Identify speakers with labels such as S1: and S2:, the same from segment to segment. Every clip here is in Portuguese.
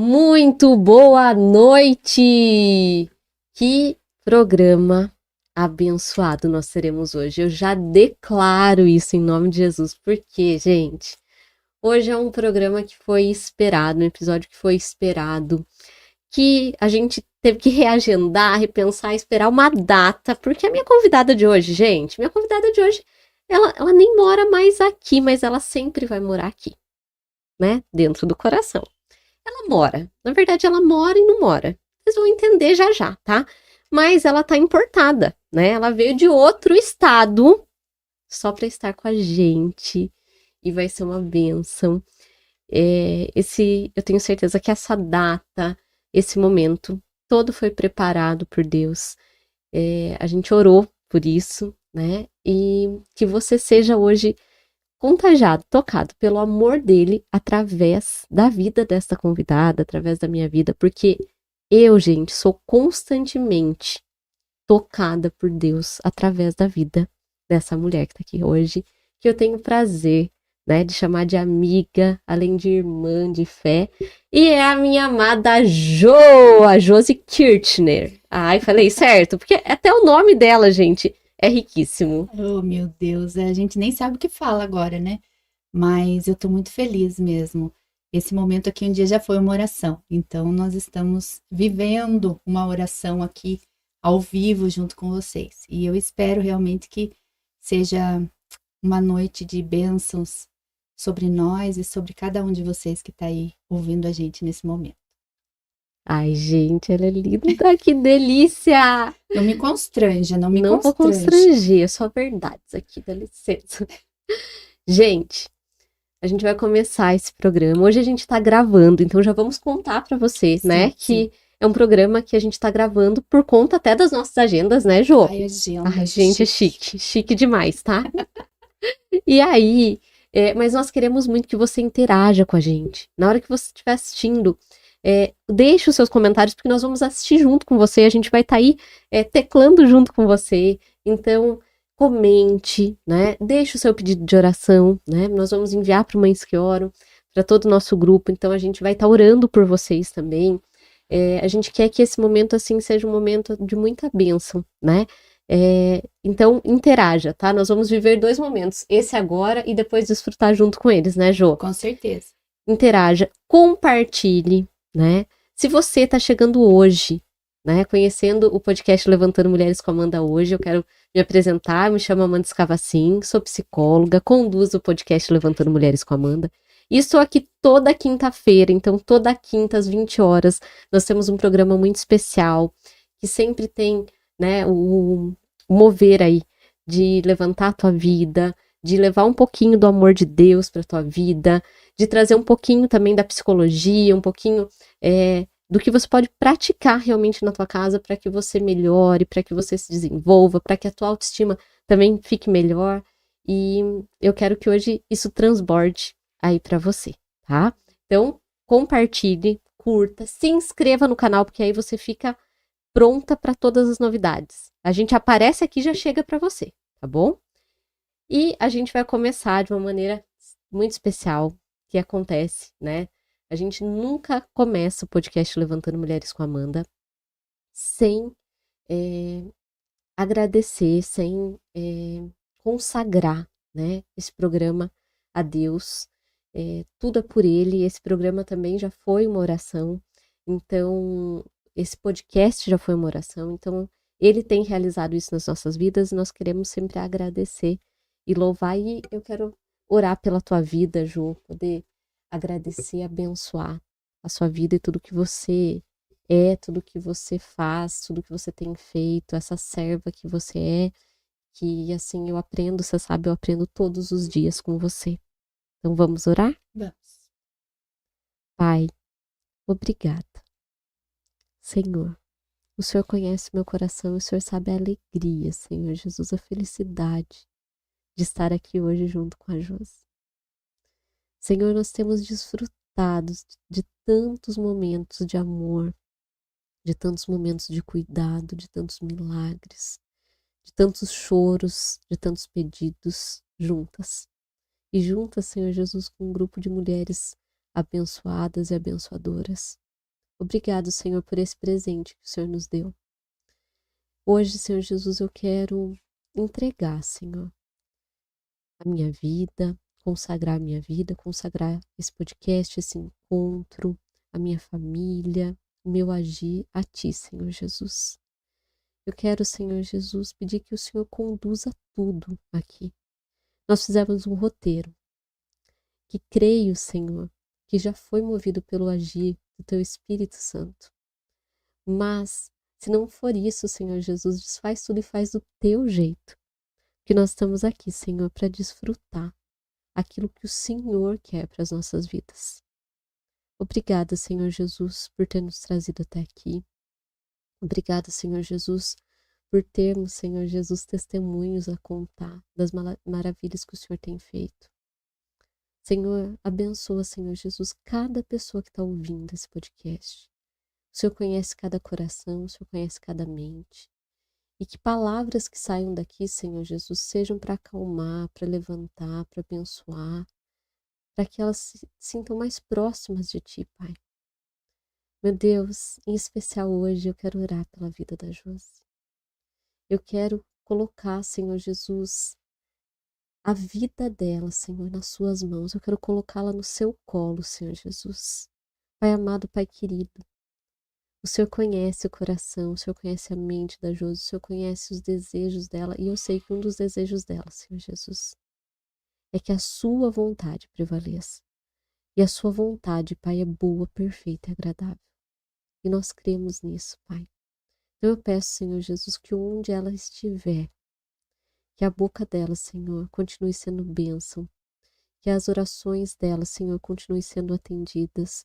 S1: Muito boa noite! Que programa abençoado nós teremos hoje. Eu já declaro isso em nome de Jesus, porque, gente, hoje é um programa que foi esperado, um episódio que foi esperado, que a gente teve que reagendar, repensar, esperar uma data, porque a minha convidada de hoje, gente, ela nem mora mais aqui, mas ela sempre vai morar aqui, né? Dentro do coração. Ela mora. Na verdade, ela mora e não mora. Vocês vão entender já já, tá? Mas ela tá importada, né? Ela veio de outro estado só para estar com a gente. E vai ser uma bênção. Eu tenho certeza que essa data, esse momento, todo foi preparado por Deus. A gente orou por isso, né? E que você seja hoje contagiado, tocado pelo amor dele através da vida desta convidada, através da minha vida, porque eu, gente, sou constantemente tocada por Deus através da vida dessa mulher que tá aqui hoje, que eu tenho prazer, né, de chamar de amiga, além de irmã de fé, e é a minha amada Jo, a Josi Kirchner. Ai, falei certo, porque até o nome dela, gente, é riquíssimo.
S2: Oh, meu Deus, a gente nem sabe o que fala agora, né? Mas eu tô muito feliz mesmo. Esse momento aqui um dia já foi uma oração. Então nós estamos vivendo uma oração aqui ao vivo junto com vocês. E eu espero realmente que seja uma noite de bênçãos sobre nós e sobre cada um de vocês que está aí ouvindo a gente nesse momento.
S1: Ai, gente, ela é linda, que delícia!
S2: Não me constranja, não me
S1: Não vou
S2: constrange.
S1: constranger, é só verdades aqui, dá licença. Gente, a gente vai começar esse programa. Hoje a gente tá gravando, então já vamos contar pra você, né,
S2: Sim.
S1: que é um programa que a gente tá gravando por conta até das nossas agendas, né, Jô?
S2: Ai, agenda,
S1: Ai, gente, é chique, chique demais, tá? E aí, mas nós queremos muito que você interaja com a gente. Na hora que você estiver assistindo, deixe os seus comentários, porque nós vamos assistir junto com você. A gente vai estar aí teclando junto com você. Então, comente, né? Deixe o seu pedido de oração, né? Nós vamos enviar para o Mães que Oram, para todo o nosso grupo. Então, a gente vai estar orando por vocês também. A gente quer que esse momento, assim, seja um momento de muita bênção, né? Então, interaja, tá? Nós vamos viver 2 momentos, esse agora e depois desfrutar junto com eles, né, Jô?
S2: Com certeza.
S1: Interaja, compartilhe, né? Se você tá chegando hoje, né, conhecendo o podcast Levantando Mulheres com Amanda hoje, eu quero me apresentar, me chamo Amanda Escavacin, sou psicóloga, conduzo o podcast Levantando Mulheres com Amanda, e estou aqui toda quinta-feira, então toda quinta às 20 horas, nós temos um programa muito especial, que sempre tem, né, o mover aí de levantar a tua vida, de levar um pouquinho do amor de Deus para tua vida, de trazer um pouquinho também da psicologia, um pouquinho do que você pode praticar realmente na tua casa para que você melhore, para que você se desenvolva, para que a tua autoestima também fique melhor. E eu quero que hoje isso transborde aí para você, tá? Então, compartilhe, curta, se inscreva no canal, porque aí você fica pronta para todas as novidades. A gente aparece aqui e já chega para você, tá bom? E a gente vai começar de uma maneira muito especial que acontece, né? A gente nunca começa o podcast Levantando Mulheres com Amanda sem agradecer, sem consagrar, né, esse programa a Deus. Tudo é por Ele. Esse programa também já foi uma oração. Então, esse podcast já foi uma oração. Então, Ele tem realizado isso nas nossas vidas e nós queremos sempre agradecer e louvar. E eu quero orar pela tua vida, Ju, poder agradecer, abençoar a sua vida e tudo que você tudo que você faz, tudo que você tem feito, essa serva que você é, que assim eu aprendo, você sabe, eu aprendo todos os dias com você. Então vamos orar?
S2: Vamos.
S1: Pai, obrigada. Senhor, o Senhor conhece meu coração, o Senhor sabe a alegria, Senhor Jesus, a felicidade de estar aqui hoje junto com a Josi. Senhor, nós temos desfrutado de tantos momentos de amor, de tantos momentos de cuidado, de tantos milagres, de tantos choros, de tantos pedidos juntas. E juntas, Senhor Jesus, com um grupo de mulheres abençoadas e abençoadoras. Obrigado, Senhor, por esse presente que o Senhor nos deu. Hoje, Senhor Jesus, eu quero entregar, Senhor, a minha vida, consagrar a minha vida, consagrar esse podcast, esse encontro, a minha família, o meu agir a Ti, Senhor Jesus. Eu quero, Senhor Jesus, pedir que o Senhor conduza tudo aqui. Nós fizemos um roteiro que creio, Senhor, que já foi movido pelo agir do Teu Espírito Santo. Mas, se não for isso, Senhor Jesus, desfaz tudo e faz do Teu jeito. Que nós estamos aqui, Senhor, para desfrutar aquilo que o Senhor quer para as nossas vidas. Obrigada, Senhor Jesus, por ter nos trazido até aqui. Obrigada, Senhor Jesus, por termos, Senhor Jesus, testemunhos a contar das maravilhas que o Senhor tem feito. Senhor, abençoa, Senhor Jesus, cada pessoa que está ouvindo esse podcast. O Senhor conhece cada coração, o Senhor conhece cada mente. E que palavras que saiam daqui, Senhor Jesus, sejam para acalmar, para levantar, para abençoar, para que elas se sintam mais próximas de Ti, Pai. Meu Deus, em especial hoje eu quero orar pela vida da Josi. Eu quero colocar, Senhor Jesus, a vida dela, Senhor, nas suas mãos. Eu quero colocá-la no seu colo, Senhor Jesus. Pai amado, Pai querido, o Senhor conhece o coração, o Senhor conhece a mente da Josi, o Senhor conhece os desejos dela, e eu sei que um dos desejos dela, Senhor Jesus, é que a sua vontade prevaleça. E a sua vontade, Pai, é boa, perfeita e agradável. E nós cremos nisso, Pai. Então eu peço, Senhor Jesus, que onde ela estiver, que a boca dela, Senhor, continue sendo bênção, que as orações dela, Senhor, continuem sendo atendidas,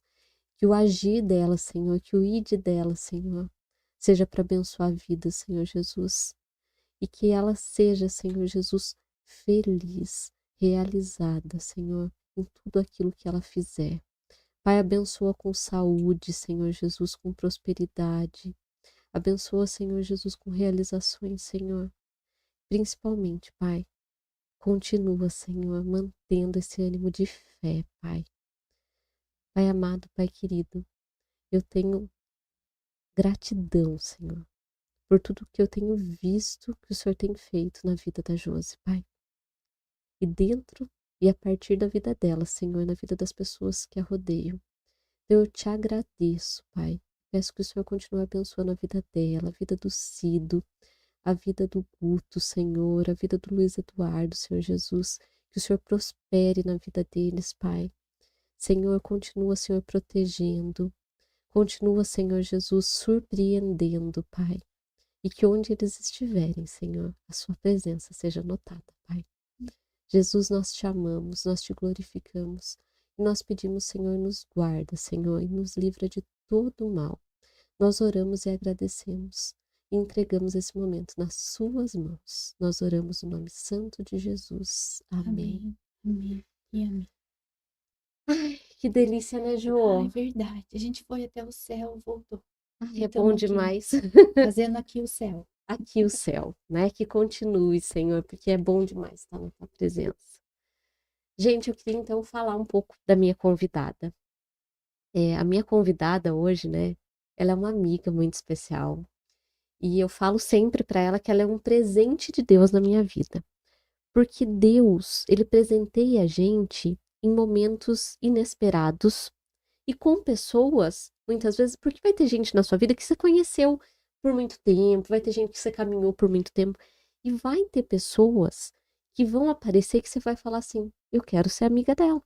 S1: que o agir dela, Senhor, que o ide dela, Senhor, seja para abençoar a vida, Senhor Jesus, e que ela seja, Senhor Jesus, feliz, realizada, Senhor, em tudo aquilo que ela fizer. Pai, abençoa com saúde, Senhor Jesus, com prosperidade. Abençoa, Senhor Jesus, com realizações, Senhor. Principalmente, Pai, continua, Senhor, mantendo esse ânimo de fé, Pai. Pai amado, Pai querido, eu tenho gratidão, Senhor, por tudo que eu tenho visto que o Senhor tem feito na vida da Josi, Pai. E dentro e a partir da vida dela, Senhor, na vida das pessoas que a rodeiam. Eu te agradeço, Pai. Peço que o Senhor continue abençoando a vida dela, a vida do Cido, a vida do Guto, Senhor, a vida do Luiz Eduardo, Senhor Jesus. Que o Senhor prospere na vida deles, Pai. Senhor, continua, Senhor, protegendo. Continua, Senhor Jesus, surpreendendo, Pai. E que onde eles estiverem, Senhor, a sua presença seja notada, Pai. Jesus, nós te amamos, nós te glorificamos. E nós pedimos, Senhor, nos guarda, Senhor, e nos livra de todo o mal. Nós oramos e agradecemos. E entregamos esse momento nas suas mãos. Nós oramos no nome santo de Jesus. Amém.
S2: Amém. E amém.
S1: Ai, que delícia, né, Jo?
S2: Ai, verdade. A gente foi até o céu, voltou.
S1: Ai, é
S2: Então,
S1: bom
S2: aqui,
S1: demais.
S2: fazendo aqui o céu.
S1: Aqui o céu, né? Que continue, Senhor, porque é bom demais estar na tua presença. Gente, eu queria então falar um pouco da minha convidada. A minha convidada hoje, né? Ela é uma amiga muito especial. E eu falo sempre para ela que ela é um presente de Deus na minha vida. Porque Deus, ele presenteia a gente em momentos inesperados e com pessoas, muitas vezes, porque vai ter gente na sua vida que você conheceu por muito tempo, vai ter gente que você caminhou por muito tempo, e vai ter pessoas que vão aparecer que você vai falar assim, eu quero ser amiga dela,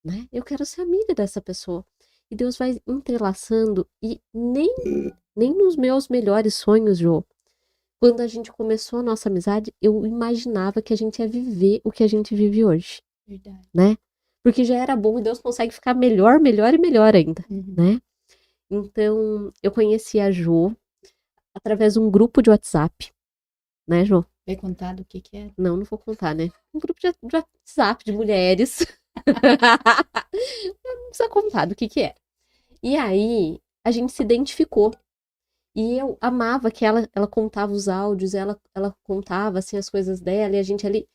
S1: né? Eu quero ser amiga dessa pessoa. E Deus vai entrelaçando, e nem nos meus melhores sonhos, Jô, quando a gente começou a nossa amizade, eu imaginava que a gente ia viver o que a gente vive hoje,
S2: Verdade.
S1: né? Porque já era bom e Deus consegue ficar melhor, melhor e melhor ainda, né? Então, eu conheci a Jo através de um grupo de WhatsApp, né, Jo?
S2: Vai contar do que era?
S1: Não vou contar, né? Um grupo de WhatsApp de mulheres. Não precisa contar do que era. E aí, a gente se identificou. E eu amava que ela contava os áudios, ela contava, assim, as coisas dela, e a gente ali...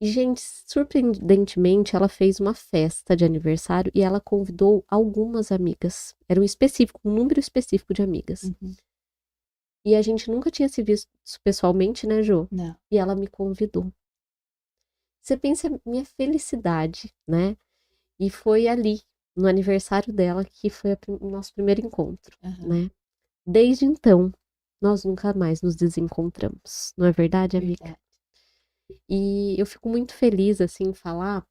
S1: E, gente, surpreendentemente, ela fez uma festa de aniversário e ela convidou algumas amigas. Era um número específico de amigas.
S2: Uhum.
S1: E a gente nunca tinha se visto pessoalmente, né, Jô?
S2: Não.
S1: E ela me convidou. Você pensa a minha felicidade, né? E foi ali, no aniversário dela, que foi o nosso primeiro encontro,
S2: Uhum.
S1: né? Desde então, nós nunca mais nos desencontramos. Não é verdade, amiga?
S2: Verdade.
S1: E eu fico muito feliz, assim, em falar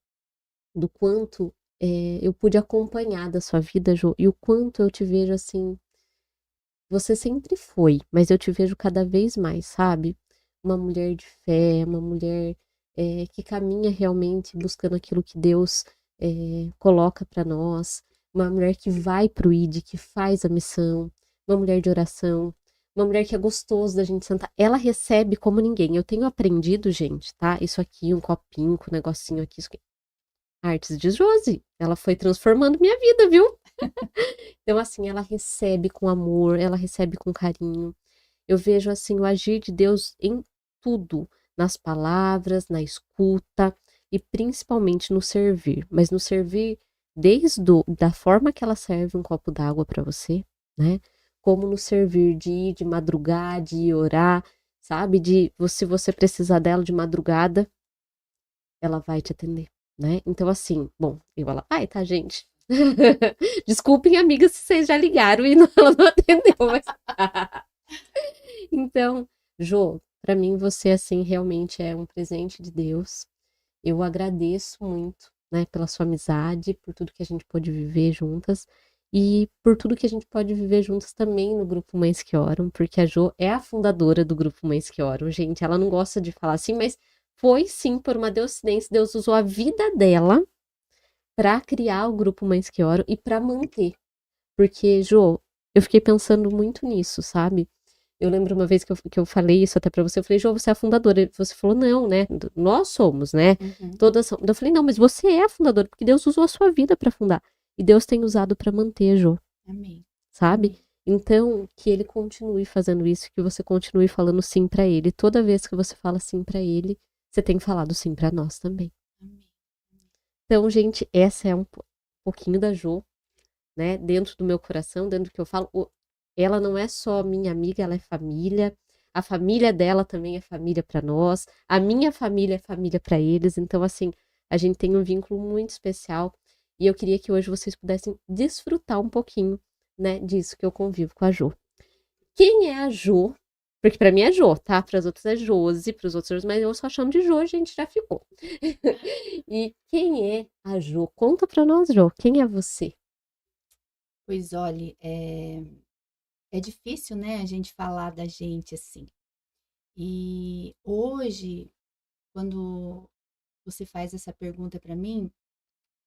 S1: do quanto eu pude acompanhar da sua vida, Jô, e o quanto eu te vejo assim. Você sempre foi, mas eu te vejo cada vez mais, sabe? Uma mulher de fé, uma mulher que caminha realmente buscando aquilo que Deus coloca para nós, uma mulher que vai pro ID, que faz a missão, uma mulher de oração, uma mulher que é gostoso da gente sentar. Ela recebe como ninguém. Eu tenho aprendido, gente, tá? Isso aqui, um copinho com um negocinho aqui, isso aqui. Artes de Josi. Ela foi transformando minha vida, viu? Então, assim, ela recebe com amor, ela recebe com carinho. Eu vejo, assim, o agir de Deus em tudo, nas palavras, na escuta e principalmente no servir. Mas no servir da forma que ela serve um copo d'água para você, né? Como no servir de ir de madrugar, de ir orar, sabe? Se você precisar dela de madrugada, ela vai te atender, né? Então, assim, bom, ela vai, tá, gente? Desculpem, amigas, se vocês já ligaram e ela não atendeu, mas. Então, Jô, pra mim você, assim, realmente é um presente de Deus. Eu agradeço muito, né, pela sua amizade, por tudo que a gente pôde viver juntas e por tudo que a gente pode viver juntas também no Grupo Mães que Oram, porque a Jô é a fundadora do Grupo Mães que Oram. Gente, ela não gosta de falar assim, mas foi sim por uma deuscidência. Deus usou a vida dela para criar o Grupo Mães que Oram e para manter. Porque, Jô, eu fiquei pensando muito nisso, sabe? Eu lembro uma vez que eu falei isso até pra você, eu falei, Jô, você é a fundadora. Você falou, não, né? Nós somos, né?
S2: Uhum.
S1: Todas são. Eu falei, não, mas você é a fundadora, porque Deus usou a sua vida pra fundar. E Deus tem usado pra manter, Jô,
S2: Amém.
S1: sabe?
S2: Amém.
S1: Então, que ele continue fazendo isso, que você continue falando sim pra ele. Toda vez que você fala sim pra ele, você tem falado sim pra nós também.
S2: Amém.
S1: Então, gente, essa é um pouquinho da Jô, né? Dentro do meu coração, dentro do que eu falo. Ela não é só minha amiga, ela é família. A família dela também é família para nós. A minha família é família para eles. Então, assim, a gente tem um vínculo muito especial. E eu queria que hoje vocês pudessem desfrutar um pouquinho, né, disso que eu convivo com a Jô. Quem é a Jô? Porque para mim é Jô, tá? Para as outras é Josi, para os outros, mas eu só chamo de Jô, a gente já ficou. E quem é a Jô? Conta para nós, Jô. Quem é você?
S2: Pois olhe, é difícil, né, a gente falar da gente assim. E hoje, quando você faz essa pergunta para mim,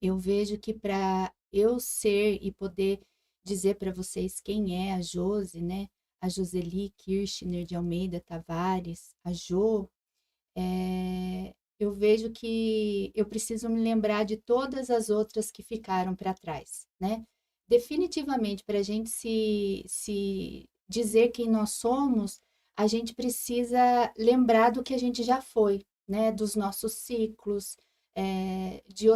S2: eu vejo que para eu ser e poder dizer para vocês quem é a Josi, né? A Joseli Kirchner de Almeida Tavares, a Jo, eu vejo que eu preciso me lembrar de todas as outras que ficaram para trás, né? Definitivamente, para a gente se dizer quem nós somos, a gente precisa lembrar do que a gente já foi, né? Dos nossos ciclos, de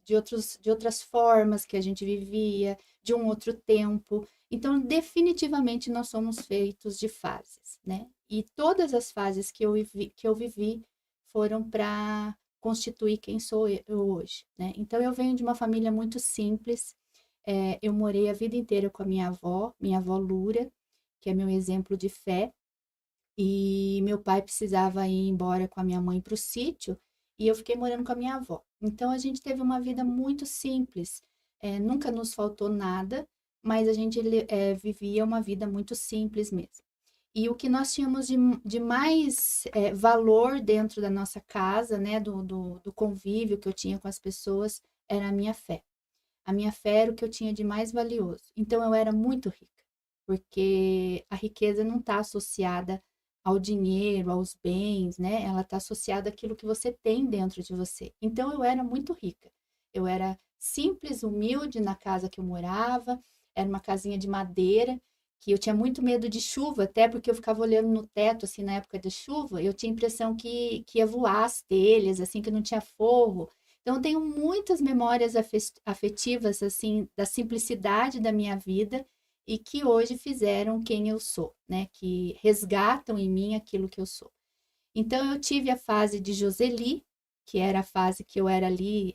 S2: de outras formas que a gente vivia, de um outro tempo. Então, definitivamente, nós somos feitos de fases, né? E todas as fases que eu vivi foram para constituir quem sou eu hoje, né? Então, eu venho de uma família muito simples. Eu morei a vida inteira com a minha avó Lura, que é meu exemplo de fé, e meu pai precisava ir embora com a minha mãe para o sítio e eu fiquei morando com a minha avó. Então a gente teve uma vida muito simples, nunca nos faltou nada, mas a gente vivia uma vida muito simples mesmo. E o que nós tínhamos de mais valor dentro da nossa casa, né, do convívio que eu tinha com as pessoas, era a minha fé. A minha fé era o que eu tinha de mais valioso. Então eu era muito rica, porque a riqueza não está associada ao dinheiro, aos bens, né? Ela está associada àquilo que você tem dentro de você. Então eu era muito rica. Eu era simples, humilde na casa que eu morava, era uma casinha de madeira que eu tinha muito medo de chuva, até porque eu ficava olhando no teto, assim, na época da chuva, eu tinha a impressão que ia voar as telhas, assim, que não tinha forro. Então, eu tenho muitas memórias afetivas, assim, da simplicidade da minha vida e que hoje fizeram quem eu sou, né? Que resgatam em mim aquilo que eu sou. Então, eu tive a fase de Joseli, que era a fase que eu era ali,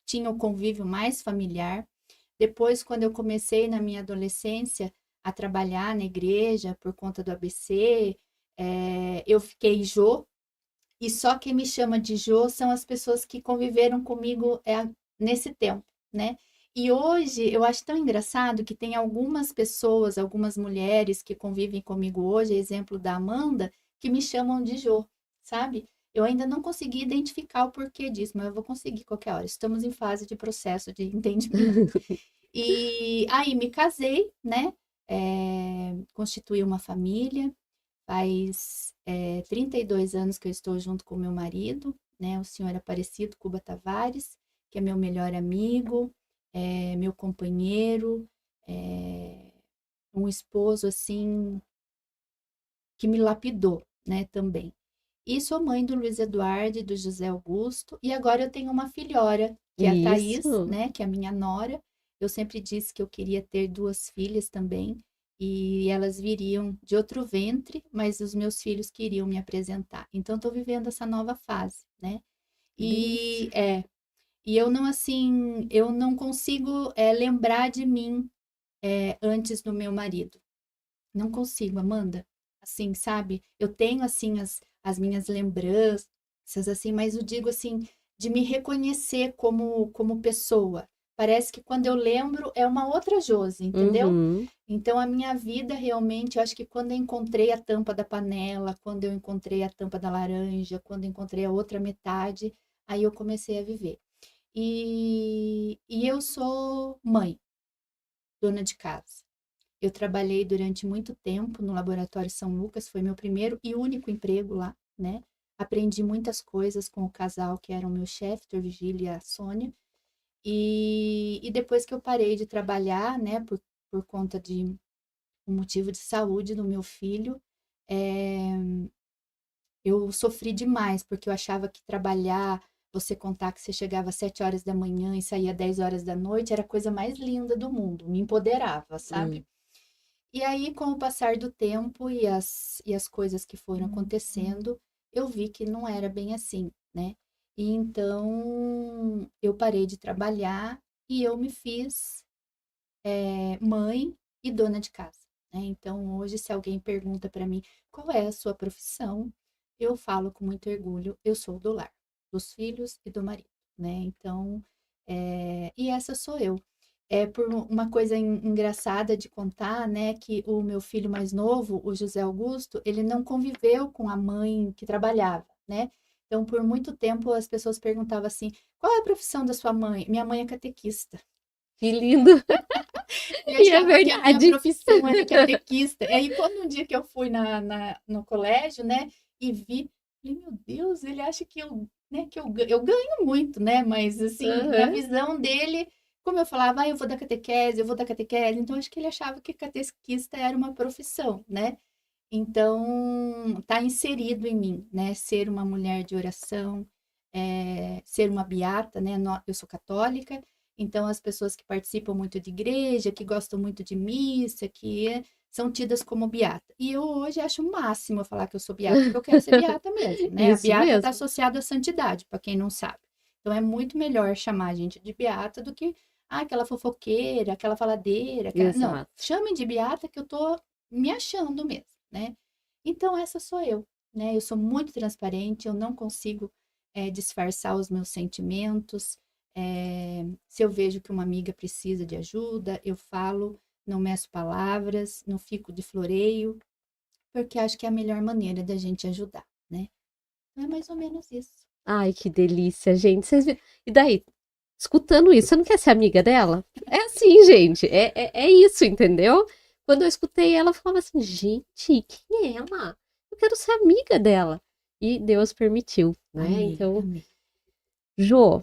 S2: tinha o convívio mais familiar. Depois, quando eu comecei na minha adolescência a trabalhar na igreja por conta do ABC, eu fiquei Jo, e só quem me chama de Jo são as pessoas que conviveram comigo nesse tempo, né? E hoje eu acho tão engraçado que tem algumas pessoas, algumas mulheres que convivem comigo hoje, exemplo da Amanda, que me chamam de Jo, sabe? Eu ainda não consegui identificar o porquê disso, mas eu vou conseguir qualquer hora. Estamos em fase de processo de entendimento. E aí me casei, né? Constituí uma família. Faz 32 anos que eu estou junto com meu marido, né? O senhor Aparecido Cuba Tavares, que é meu melhor amigo, meu companheiro, é, um esposo assim que me lapidou, né? Também. E sou mãe do Luiz Eduardo e do José Augusto, e agora eu tenho uma filhora, que é a Thaís,
S1: Isso.
S2: né? Que é a minha nora. Eu sempre disse que eu queria ter duas filhas também, e elas viriam de outro ventre, mas os meus filhos queriam me apresentar. Então, estou vivendo essa nova fase, né?
S1: Que delícia.
S2: E e eu não assim, eu não consigo lembrar de mim antes do meu marido. Não consigo, Amanda. Assim, sabe? Eu tenho, assim, as minhas lembranças, assim, mas eu digo, assim, de me reconhecer como pessoa. Parece que quando eu lembro é uma outra Josi, entendeu?
S1: Uhum.
S2: Então, a minha vida realmente, eu acho que quando eu encontrei a tampa da panela, quando eu encontrei a tampa da laranja, quando eu encontrei a outra metade, aí eu comecei a viver. E eu sou mãe, dona de casa. Eu trabalhei durante muito tempo no Laboratório São Lucas, foi meu primeiro e único emprego lá, né? Aprendi muitas coisas com o casal que eram meu chefe, Dr. Vigílio e a Sônia. E depois que eu parei de trabalhar, né, por conta de um motivo de saúde do meu filho, é, eu sofri demais, porque eu achava que trabalhar, você contar que você chegava às 7 horas da manhã e saía às 10 horas da noite, era a coisa mais linda do mundo, me empoderava,
S1: Hum.
S2: sabe? E aí, com o passar do tempo e as coisas que foram acontecendo, eu vi que não era bem assim, né? E então eu parei de trabalhar e eu me fiz mãe e dona de casa, né? Então hoje, se alguém pergunta para mim qual é a sua profissão, eu falo com muito orgulho, eu sou do lar, dos filhos e do marido, né? Então, e essa sou eu. É por uma coisa engraçada de contar, né, que o meu filho mais novo, o José Augusto, ele não conviveu com a mãe que trabalhava, né? Então, por muito tempo, as pessoas perguntavam assim: qual é a profissão da sua mãe? Minha mãe é catequista.
S1: Que lindo.
S2: E
S1: E é
S2: achava que a minha
S1: verdade.
S2: profissão era catequista. E aí, quando um dia que eu fui no colégio, né, e vi, falei, meu Deus, ele acha que né, eu ganho muito, né? Mas, assim, na
S1: Aham.
S2: visão dele, como eu falava, eu vou dar catequese, eu vou dar catequese, então acho que ele achava que catequista era uma profissão, né? Então, tá inserido em mim, né? Ser uma mulher de oração, ser uma beata, né? Eu sou católica, então as pessoas que participam muito de igreja, que gostam muito de missa, são tidas como beata. E eu hoje acho o máximo eu falar que eu sou beata, porque eu quero ser beata mesmo, né? A
S1: Isso
S2: beata está
S1: mesmo.
S2: associada à santidade, para quem não sabe. Então é muito melhor chamar a gente de beata do que aquela fofoqueira, aquela faladeira, não,
S1: Exato.
S2: chamem de beata que eu tô me achando mesmo, né? Então essa sou eu, né? Eu sou muito transparente, eu não consigo disfarçar os meus sentimentos. Se eu vejo que uma amiga precisa de ajuda, eu falo, não meço palavras, não fico de floreio, porque acho que é a melhor maneira da gente ajudar, né? Então é mais ou menos isso.
S1: Ai, que delícia, gente. E daí, escutando isso, você não quer ser amiga dela? É assim, gente. É isso, entendeu? Quando eu escutei ela, eu falava assim, gente, quem é ela? Eu quero ser amiga dela. E Deus permitiu, né?
S2: Amém,
S1: Então,
S2: amém.
S1: Jô,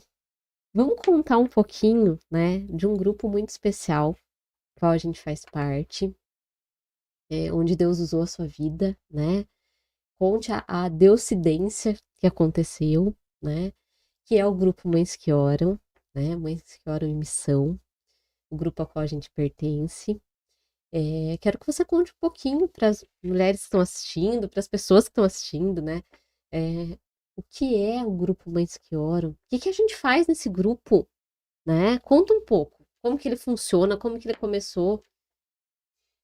S1: vamos contar um pouquinho, né, de um grupo muito especial, qual a gente faz parte. onde Deus usou a sua vida, né? Conte a Deuscidência que aconteceu, né? Que é o grupo Mães que Oram, né? Mães que Oram em Missão, o grupo ao qual a gente pertence. Quero que você conte um pouquinho para as mulheres que estão assistindo, para as pessoas que estão assistindo, né? O que é o grupo Mães que Oram? O que que a gente faz nesse grupo, né? Conta um pouco. Como que ele funciona? Como que ele começou?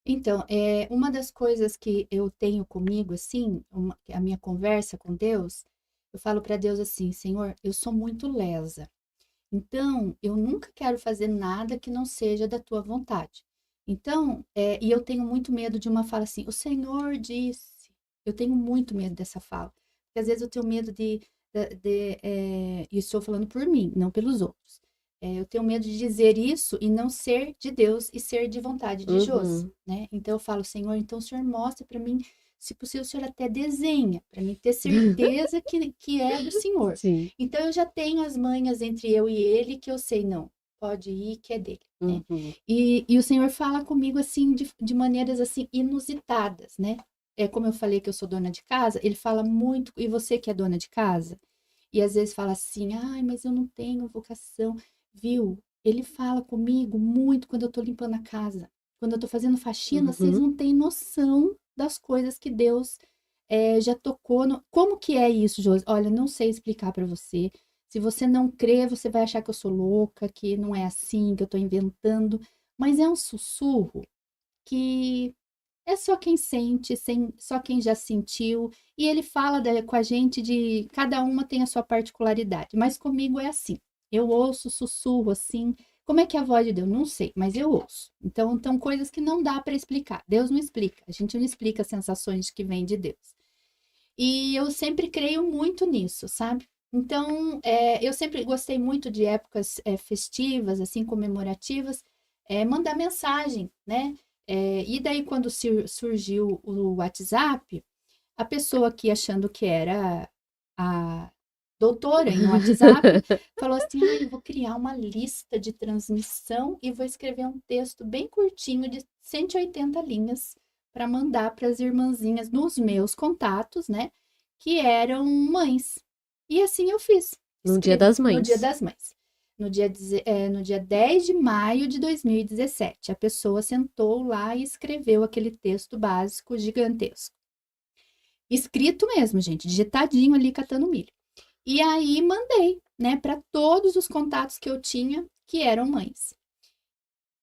S2: Então, uma das coisas que eu tenho comigo, assim, a minha conversa com Deus, eu falo para Deus assim: Senhor, eu sou muito lesa. Então, eu nunca quero fazer nada que não seja da tua vontade. Então, e eu tenho muito medo de uma fala assim: o Senhor disse. Eu tenho muito medo dessa fala. Porque às vezes eu tenho medo e estou falando por mim, não pelos outros. Eu tenho medo de dizer isso e não ser de Deus e ser de vontade de Josi,
S1: Uhum.
S2: né? Então eu falo, Senhor, então o Senhor mostra para mim, se possível, o Senhor até desenha, para mim ter certeza que é do Senhor.
S1: Sim.
S2: Então eu já tenho as manhas entre eu e ele que eu sei, não, pode ir, que é dele, né?
S1: Uhum.
S2: E o Senhor fala comigo assim, de maneiras assim inusitadas, né? Como eu falei que eu sou dona de casa, ele fala muito, e você que é dona de casa? E às vezes fala assim, ai, mas eu não tenho vocação, viu? Ele fala comigo muito quando eu tô limpando a casa. Quando eu tô fazendo faxina, vocês
S1: Uhum.
S2: não têm noção das coisas que Deus já tocou. Como que é isso, Josi? Olha, não sei explicar para você. Se você não crê, você vai achar que eu sou louca, que não é assim, que eu tô inventando. Mas é um sussurro que é só quem sente, só quem já sentiu. E ele fala com a gente de cada uma tem a sua particularidade. Mas comigo é assim. Eu ouço sussurro assim. Como é que é a voz de Deus? Não sei, mas eu ouço. Então, coisas que não dá para explicar. Deus não explica. A gente não explica as sensações que vêm de Deus. E eu sempre creio muito nisso, sabe? Então, eu sempre gostei muito de épocas festivas, assim, comemorativas, mandar mensagem, né? E daí, quando surgiu o WhatsApp, a pessoa aqui achando que era a doutora em WhatsApp, falou assim: ah, eu vou criar uma lista de transmissão e vou escrever um texto bem curtinho de 180 linhas para mandar para as irmãzinhas nos meus contatos, né? Que eram mães. E assim eu fiz.
S1: No Dia
S2: Escrevi
S1: das
S2: no Dia
S1: Mães.
S2: das Mães. No dia 10 de maio de 2017, a pessoa sentou lá e escreveu aquele texto básico gigantesco. Escrito mesmo, gente, digitadinho ali, catando milho. E aí mandei, né, para todos os contatos que eu tinha que eram mães.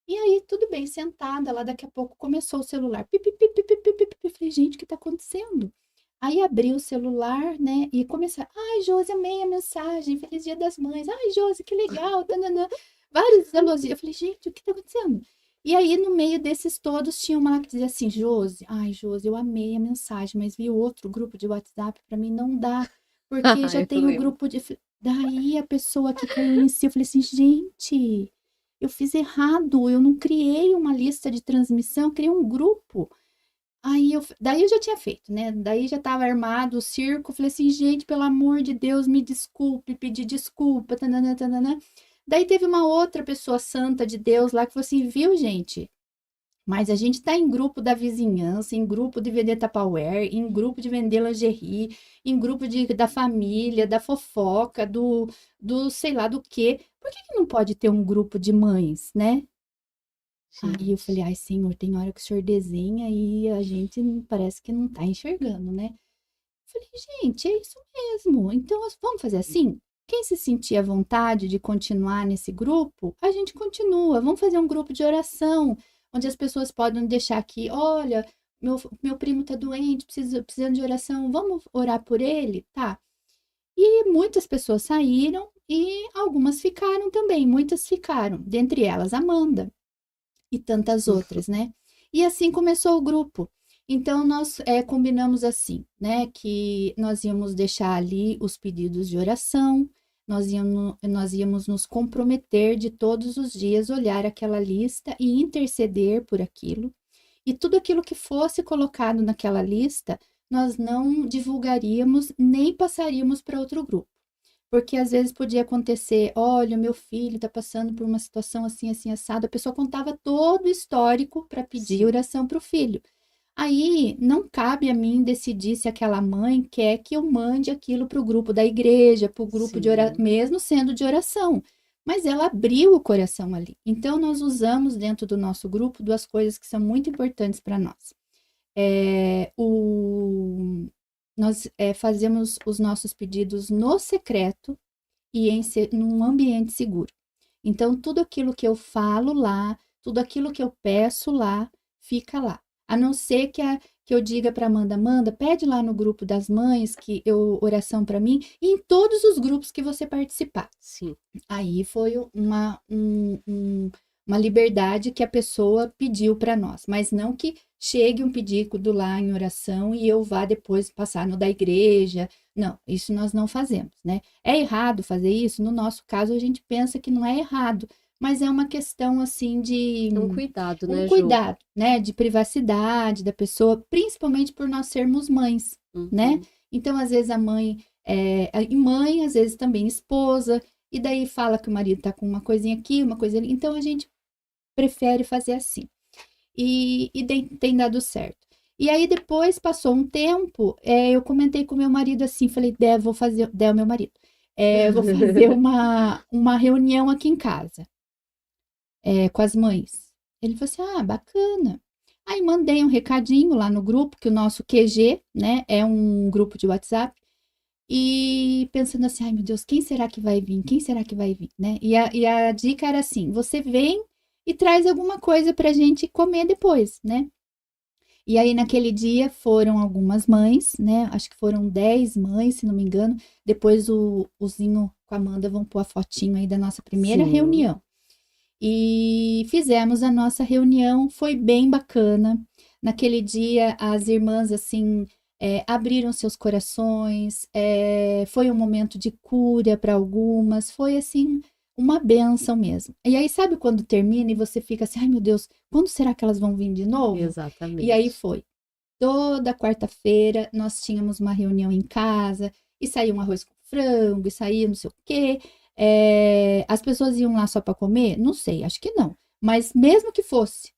S2: E aí, tudo bem, sentada lá, daqui a pouco começou o celular. Pipi, pipi, pipi, pipi, pipi. Falei, gente, o que tá acontecendo? Aí abri o celular, né, e começou. Ai, Josi, amei a mensagem, feliz Dia das Mães. Ai, Josi, que legal, tanana. Vários elogios. Eu falei, gente, o que tá acontecendo? E aí, no meio desses todos, tinha uma lá que dizia assim, Josi, ai, Josi, eu amei a mensagem, mas vi outro grupo de WhatsApp, para mim não dá, porque já
S1: Eu
S2: tem o
S1: lembro.
S2: grupo de... Daí a pessoa que caiu em si, eu falei assim, gente, eu fiz errado, eu não criei uma lista de transmissão, eu criei um grupo. Daí eu já tinha feito, né? Daí já estava armado o circo. Falei assim, gente, pelo amor de Deus, me desculpe, pedi desculpa. Tanana, tanana. Daí teve uma outra pessoa santa de Deus lá que falou assim, viu, gente? Mas a gente tá em grupo da vizinhança, em grupo de vender Tupperware, em grupo de vender lingerie, em grupo da família, da fofoca, do sei lá do quê. Por que que não pode ter um grupo de mães, né? Aí eu falei,
S1: Gente.
S2: ai, Senhor, tem hora que o Senhor desenha e a gente parece que não tá enxergando, né? Falei, gente, é isso mesmo. Então, vamos fazer assim? Quem se sentir à vontade de continuar nesse grupo, a gente continua. Vamos fazer um grupo de oração, onde as pessoas podem deixar aqui, olha, meu primo tá doente, precisando de oração, vamos orar por ele? Tá. E muitas pessoas saíram e algumas ficaram também, muitas ficaram, dentre elas Amanda e tantas
S1: Uhum.
S2: outras, né? E assim começou o grupo. Então, nós combinamos assim, né? Que nós íamos deixar ali os pedidos de oração, nós íamos nos comprometer de todos os dias olhar aquela lista e interceder por aquilo. E tudo aquilo que fosse colocado naquela lista, nós não divulgaríamos nem passaríamos para outro grupo. Porque às vezes podia acontecer, olha, o meu filho está passando por uma situação assim, assim, assado. A pessoa contava todo o histórico para pedir
S1: Sim.
S2: oração para o filho. Aí não cabe a mim decidir se aquela mãe quer que eu mande aquilo para o grupo da igreja, para o grupo de oração,
S1: Sim.
S2: mesmo sendo de oração. Mas ela abriu o coração ali. Então, nós usamos dentro do nosso grupo duas coisas que são muito importantes para nós. Nós fazemos os nossos pedidos no secreto e num ambiente seguro. Então, tudo aquilo que eu falo lá, tudo aquilo que eu peço lá, fica lá. A não ser que eu diga para Amanda, Amanda, pede lá no grupo das mães que oração para mim, e em todos os grupos que você participar.
S1: Sim.
S2: Aí foi uma liberdade que a pessoa pediu para nós, mas não que chegue um pedido lá em oração e eu vá depois passar no da igreja. Não, isso nós não fazemos, né? É errado fazer isso? No nosso caso, a gente pensa que não é errado, mas é uma questão assim de
S1: Um cuidado,
S2: um
S1: né, Ju?
S2: cuidado, né? De privacidade da pessoa, principalmente por nós sermos mães, né? Então, às vezes a mãe mãe, às vezes também esposa, e daí fala que o marido tá com uma coisinha aqui, uma coisa ali. Então, a gente prefere fazer assim. E tem dado certo. E aí, depois, passou um tempo, eu comentei com meu marido assim, falei, Dé, vou fazer, Dé é o meu marido, vou fazer uma reunião aqui em casa, com as mães. Ele falou assim, ah, bacana. Aí, mandei um recadinho lá no grupo, que o nosso QG, né, é um grupo de WhatsApp, e pensando assim, ai meu Deus, quem será que vai vir? Quem será que vai vir, né? E a dica era assim, você vem e traz alguma coisa pra gente comer depois, né? E aí naquele dia foram algumas mães, né? Acho que foram 10 mães, se não me engano. Depois o Zinho com a Amanda vão pôr a fotinho aí da nossa primeira reunião. E fizemos a nossa reunião, foi bem bacana. Naquele dia, as irmãs, assim, abriram seus corações, foi um momento de cura para algumas, foi, assim, uma bênção mesmo. E aí, sabe quando termina e você fica assim, ai meu Deus, quando será que elas vão vir de novo?
S1: Exatamente.
S2: E aí foi. Toda quarta-feira nós tínhamos uma reunião em casa, e saía um arroz com frango, e saía não sei o quê. As pessoas iam lá só para comer? Não sei, acho que não. Mas mesmo que fosse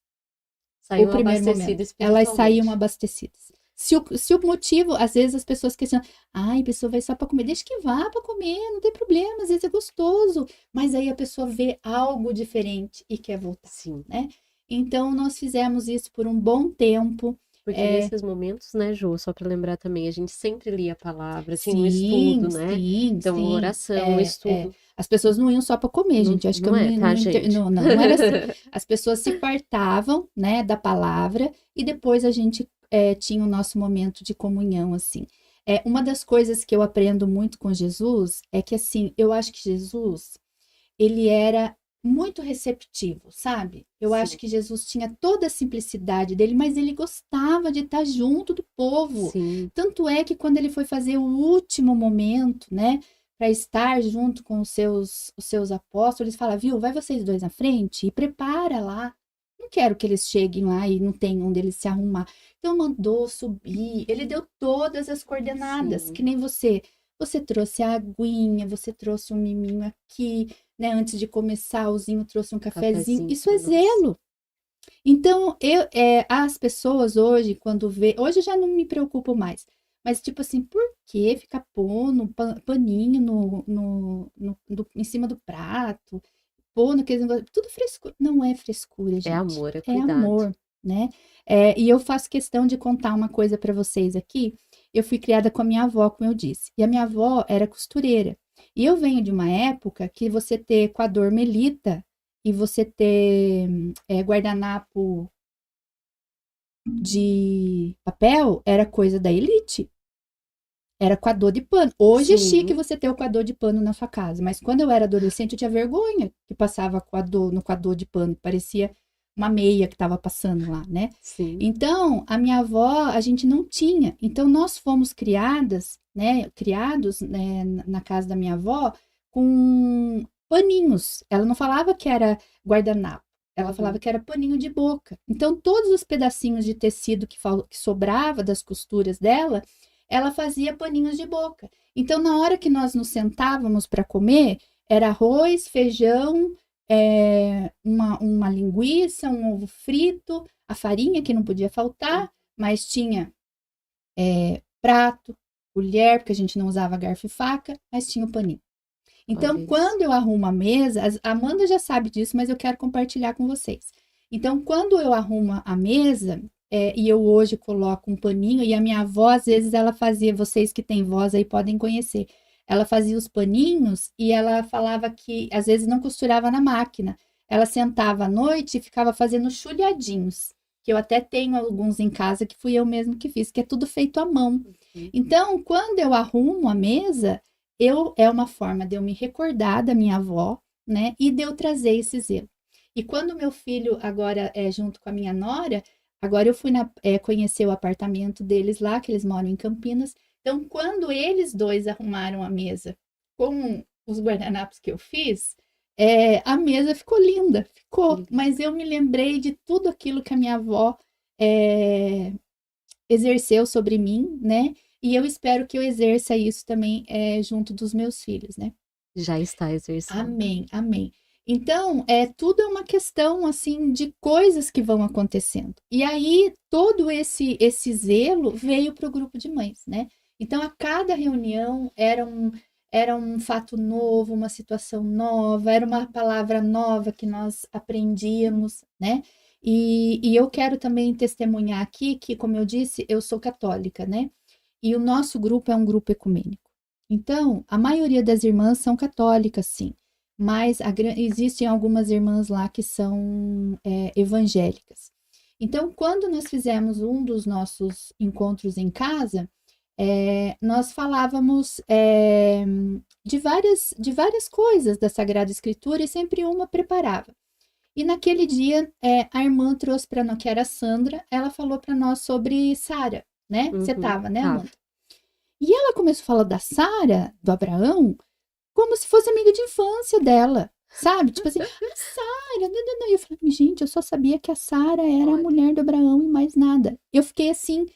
S2: o primeiro momento, elas saíam abastecidas. Se o motivo, às vezes as pessoas questionam, ai, a pessoa vai só para comer, deixa que vá para comer, não tem problema, às vezes é gostoso, mas aí a pessoa vê algo diferente e quer voltar, né? Então, nós fizemos isso por um bom tempo.
S1: Porque nesses momentos, né, Ju, só para lembrar também, a gente sempre lia a palavra, tinha um
S2: Sim,
S1: estudo, né?
S2: sim,
S1: Então,
S2: sim.
S1: oração, estudo.
S2: As pessoas não iam só para comer, gente. Eu acho que
S1: Não é, tá, gente?
S2: não era assim. As pessoas se fartavam, né, da palavra e depois a gente tinha o nosso momento de comunhão, assim. Uma das coisas que eu aprendo muito com Jesus é que, assim, eu acho que Jesus, ele era muito receptivo, sabe? Eu acho que Jesus tinha toda a simplicidade dele, mas ele gostava de estar junto do povo.
S1: Sim.
S2: Tanto é que quando ele foi fazer o último momento, né, para estar junto com os seus apóstolos, ele fala, viu, vai vocês dois na frente e prepara lá. Não quero que eles cheguem lá e não tenham onde eles se arrumar. Então mandou subir, ele deu todas as coordenadas, que nem você. Você trouxe a aguinha, você trouxe um miminho aqui, né? Antes de começar, o Zinho trouxe um cafezinho. Isso é zelo. Então, as pessoas hoje, quando vê... Hoje eu já não me preocupo mais. Mas, tipo assim, por que ficar pondo paninho em cima do prato? Pondo aqueles negócios... Tudo frescura. Não é frescura, gente.
S1: É amor, é cuidado.
S2: É amor, né? E eu faço questão de contar uma coisa para vocês aqui. Eu fui criada com a minha avó, como eu disse. E a minha avó era costureira. E eu venho de uma época que você ter coador melita e você ter guardanapo de papel era coisa da elite. Era coador de pano. Hoje é chique você ter o coador de pano na sua casa. Mas quando eu era adolescente, eu tinha vergonha que passava no coador de pano. Parecia uma meia que estava passando lá, né?
S1: Sim.
S2: Então, a minha avó, a gente não tinha. Então, nós fomos criados, né, na casa da minha avó com paninhos. Ela não falava que era guardanapo. Ela falava que era paninho de boca. Então, todos os pedacinhos de tecido que sobrava das costuras dela, ela fazia paninhos de boca. Então, na hora que nós nos sentávamos para comer, era arroz, feijão, uma linguiça, um ovo frito, a farinha que não podia faltar, mas tinha prato, colher, porque a gente não usava garfo e faca, mas tinha o paninho. Então,
S1: Olha isso.
S2: quando eu arrumo a mesa, a Amanda já sabe disso, mas eu quero compartilhar com vocês. Então, quando eu arrumo a mesa, e eu hoje coloco um paninho, e a minha avó, às vezes, ela fazia, vocês que têm voz aí podem conhecer, ela fazia os paninhos e ela falava que, às vezes, não costurava na máquina. Ela sentava à noite e ficava fazendo chulhadinhos, que eu até tenho alguns em casa que fui eu mesmo que fiz, que é tudo feito à mão. Então, quando eu arrumo a mesa, é uma forma de eu me recordar da minha avó, né? E de eu trazer esse zelo. E quando meu filho agora é junto com a minha nora, agora eu fui conhecer o apartamento deles lá, que eles moram em Campinas. Então, quando eles dois arrumaram a mesa com os guardanapos que eu fiz, a mesa ficou linda, ficou. Mas eu me lembrei de tudo aquilo que a minha avó exerceu sobre mim, né? E eu espero que eu exerça isso também junto dos meus filhos, né?
S1: Já está exercendo.
S2: Amém, amém. Então, tudo é uma questão, assim, de coisas que vão acontecendo. E aí, todo esse zelo veio para o grupo de mães, né? Então, a cada reunião era um fato novo, uma situação nova, era uma palavra nova que nós aprendíamos, né? E eu quero também testemunhar aqui que, como eu disse, eu sou católica, né? E o nosso grupo é um grupo ecumênico. Então, a maioria das irmãs são católicas, sim, mas existem algumas irmãs lá que são evangélicas. Então, quando nós fizemos um dos nossos encontros em casa, nós falávamos de várias coisas da Sagrada Escritura e sempre uma preparava. E naquele dia, a irmã trouxe para nós, que era a Sandra, ela falou para nós sobre Sara, né? Você estava, né, Amanda? E ela começou a falar da Sara, do Abraão, como se fosse amiga de infância dela, sabe? Tipo assim, a Sara, não. Eu falei, gente, eu só sabia que a Sara era a mulher do Abraão e mais nada. Eu fiquei assim,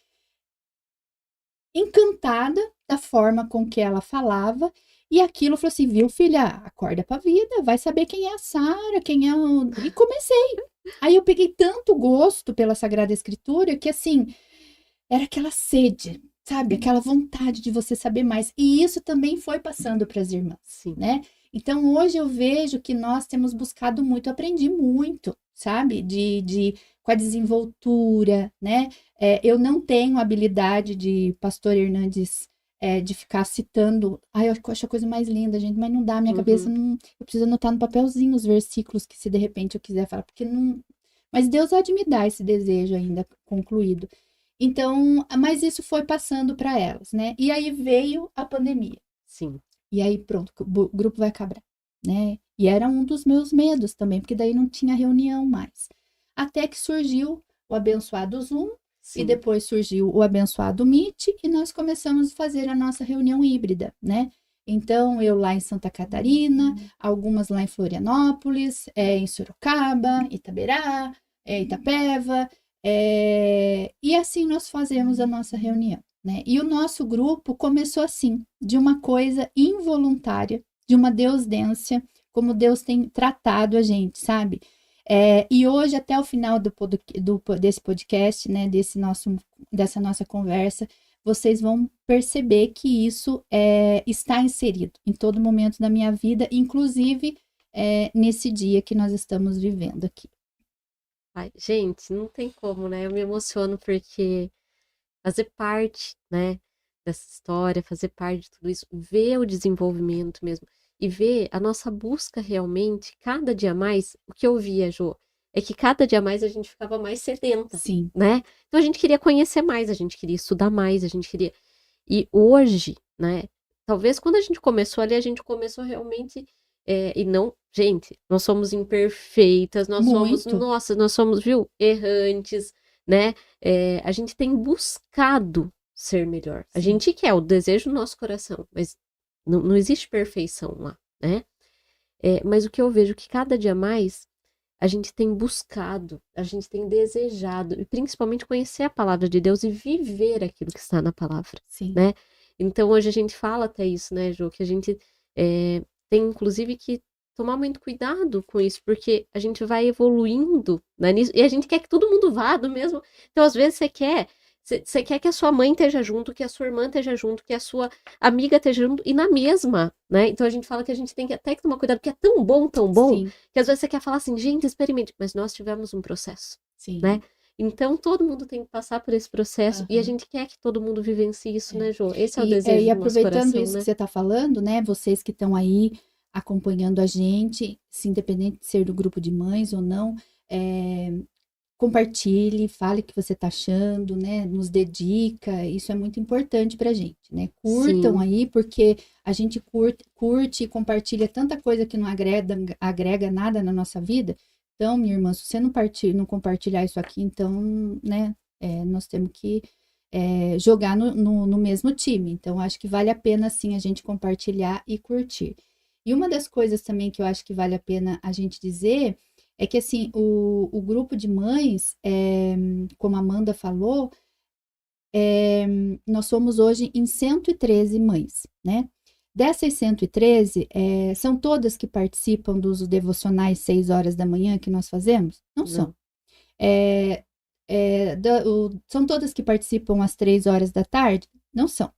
S2: encantada da forma com que ela falava. E aquilo falou assim, viu, filha, acorda pra vida, vai saber quem é a Sara, quem é o... E comecei. Aí eu peguei tanto gosto pela Sagrada Escritura que, assim, era aquela sede, sabe? Aquela vontade de você saber mais. E isso também foi passando para as irmãs,
S1: Sim.
S2: né? Então, hoje eu vejo que nós temos buscado muito, aprendi muito, sabe? Com a desenvoltura, né? Eu não tenho habilidade de Pastor Hernandes de ficar citando. Ai, eu acho a coisa mais linda, gente, mas não dá, minha cabeça não. Eu preciso anotar no papelzinho os versículos que, se de repente eu quiser falar, porque não. Mas Deus há de me dar esse desejo ainda concluído. Então, mas isso foi passando para elas, né? E aí veio a pandemia.
S1: Sim.
S2: E aí, pronto, o grupo vai acabar, né? E era um dos meus medos também, porque daí não tinha reunião mais. Até que surgiu o abençoado Zoom,
S1: Sim.
S2: e depois surgiu o abençoado Meet, e nós começamos a fazer a nossa reunião híbrida, né? Então, eu lá em Santa Catarina, algumas lá em Florianópolis, em Sorocaba, Itaberá, Itapeva, e assim nós fazemos a nossa reunião, né? E o nosso grupo começou assim, de uma coisa involuntária, de uma deusdência, como Deus tem tratado a gente, sabe? E hoje, até o final desse podcast, né, dessa nossa conversa, vocês vão perceber que isso está inserido em todo momento da minha vida, inclusive nesse dia que nós estamos vivendo aqui.
S1: Ai, gente, não tem como, né? Eu me emociono porque fazer parte, né, dessa história, fazer parte de tudo isso, ver o desenvolvimento mesmo e ver a nossa busca realmente, cada dia mais, o que eu via, Jô, é que cada dia mais a gente ficava mais sedenta,
S2: Sim.
S1: né? Então a gente queria conhecer mais, a gente queria estudar mais, a gente queria... E hoje, né, talvez quando a gente começou ali, a gente começou realmente... e não, gente, nós somos imperfeitas, nós somos,
S2: Muito.
S1: nossa, nós somos, viu, errantes, né? A gente tem buscado ser melhor. A
S2: Sim.
S1: gente quer o desejo do nosso coração, mas não existe perfeição lá, né? Mas o que eu vejo é que cada dia mais a gente tem buscado, a gente tem desejado, e principalmente conhecer a palavra de Deus e viver aquilo que está na palavra,
S2: Sim.
S1: né? Então hoje a gente fala até isso, né, Jô, que a gente tem inclusive que tomar muito cuidado com isso, porque a gente vai evoluindo, né, nisso, e a gente quer que todo mundo vá do mesmo. Então, às vezes, você quer Você quer que a sua mãe esteja junto, que a sua irmã esteja junto, que a sua amiga esteja junto, e na mesma, né? Então a gente fala que a gente tem que até que tomar cuidado, porque é tão bom,
S2: Sim,
S1: que às vezes você quer falar assim, gente, experimente, mas nós tivemos um processo, né?
S2: sim.
S1: Então todo mundo tem que passar por esse processo, e a
S2: Aham.
S1: gente quer que todo mundo vivencie isso,
S2: É.
S1: né, Jô? Esse é o
S2: E
S1: desejo do nosso
S2: aproveitando
S1: coração,
S2: isso que
S1: né?
S2: você está falando, né? Vocês que estão aí acompanhando a gente, se independente de ser do grupo de mães ou não, é, compartilhe, fale o que você está achando, né? Nos dedica, isso é muito importante para a gente, né? Curtam
S1: Sim,
S2: aí, porque a gente curte e compartilha tanta coisa que não agrega nada na nossa vida. Então, minha irmã, se você não compartilhar isso aqui, então, né? Nós temos que jogar no mesmo time. Então, acho que vale a pena, sim, a gente compartilhar e curtir. E uma das coisas também que eu acho que vale a pena a gente dizer é que, assim, o grupo de mães, como a Amanda falou, nós somos hoje em 113 mães, né? Dessas 113, são todas que participam dos devocionais 6 horas da manhã que nós fazemos? Não são.
S1: não.
S2: É, são todas que participam às 3 horas da tarde? Não são.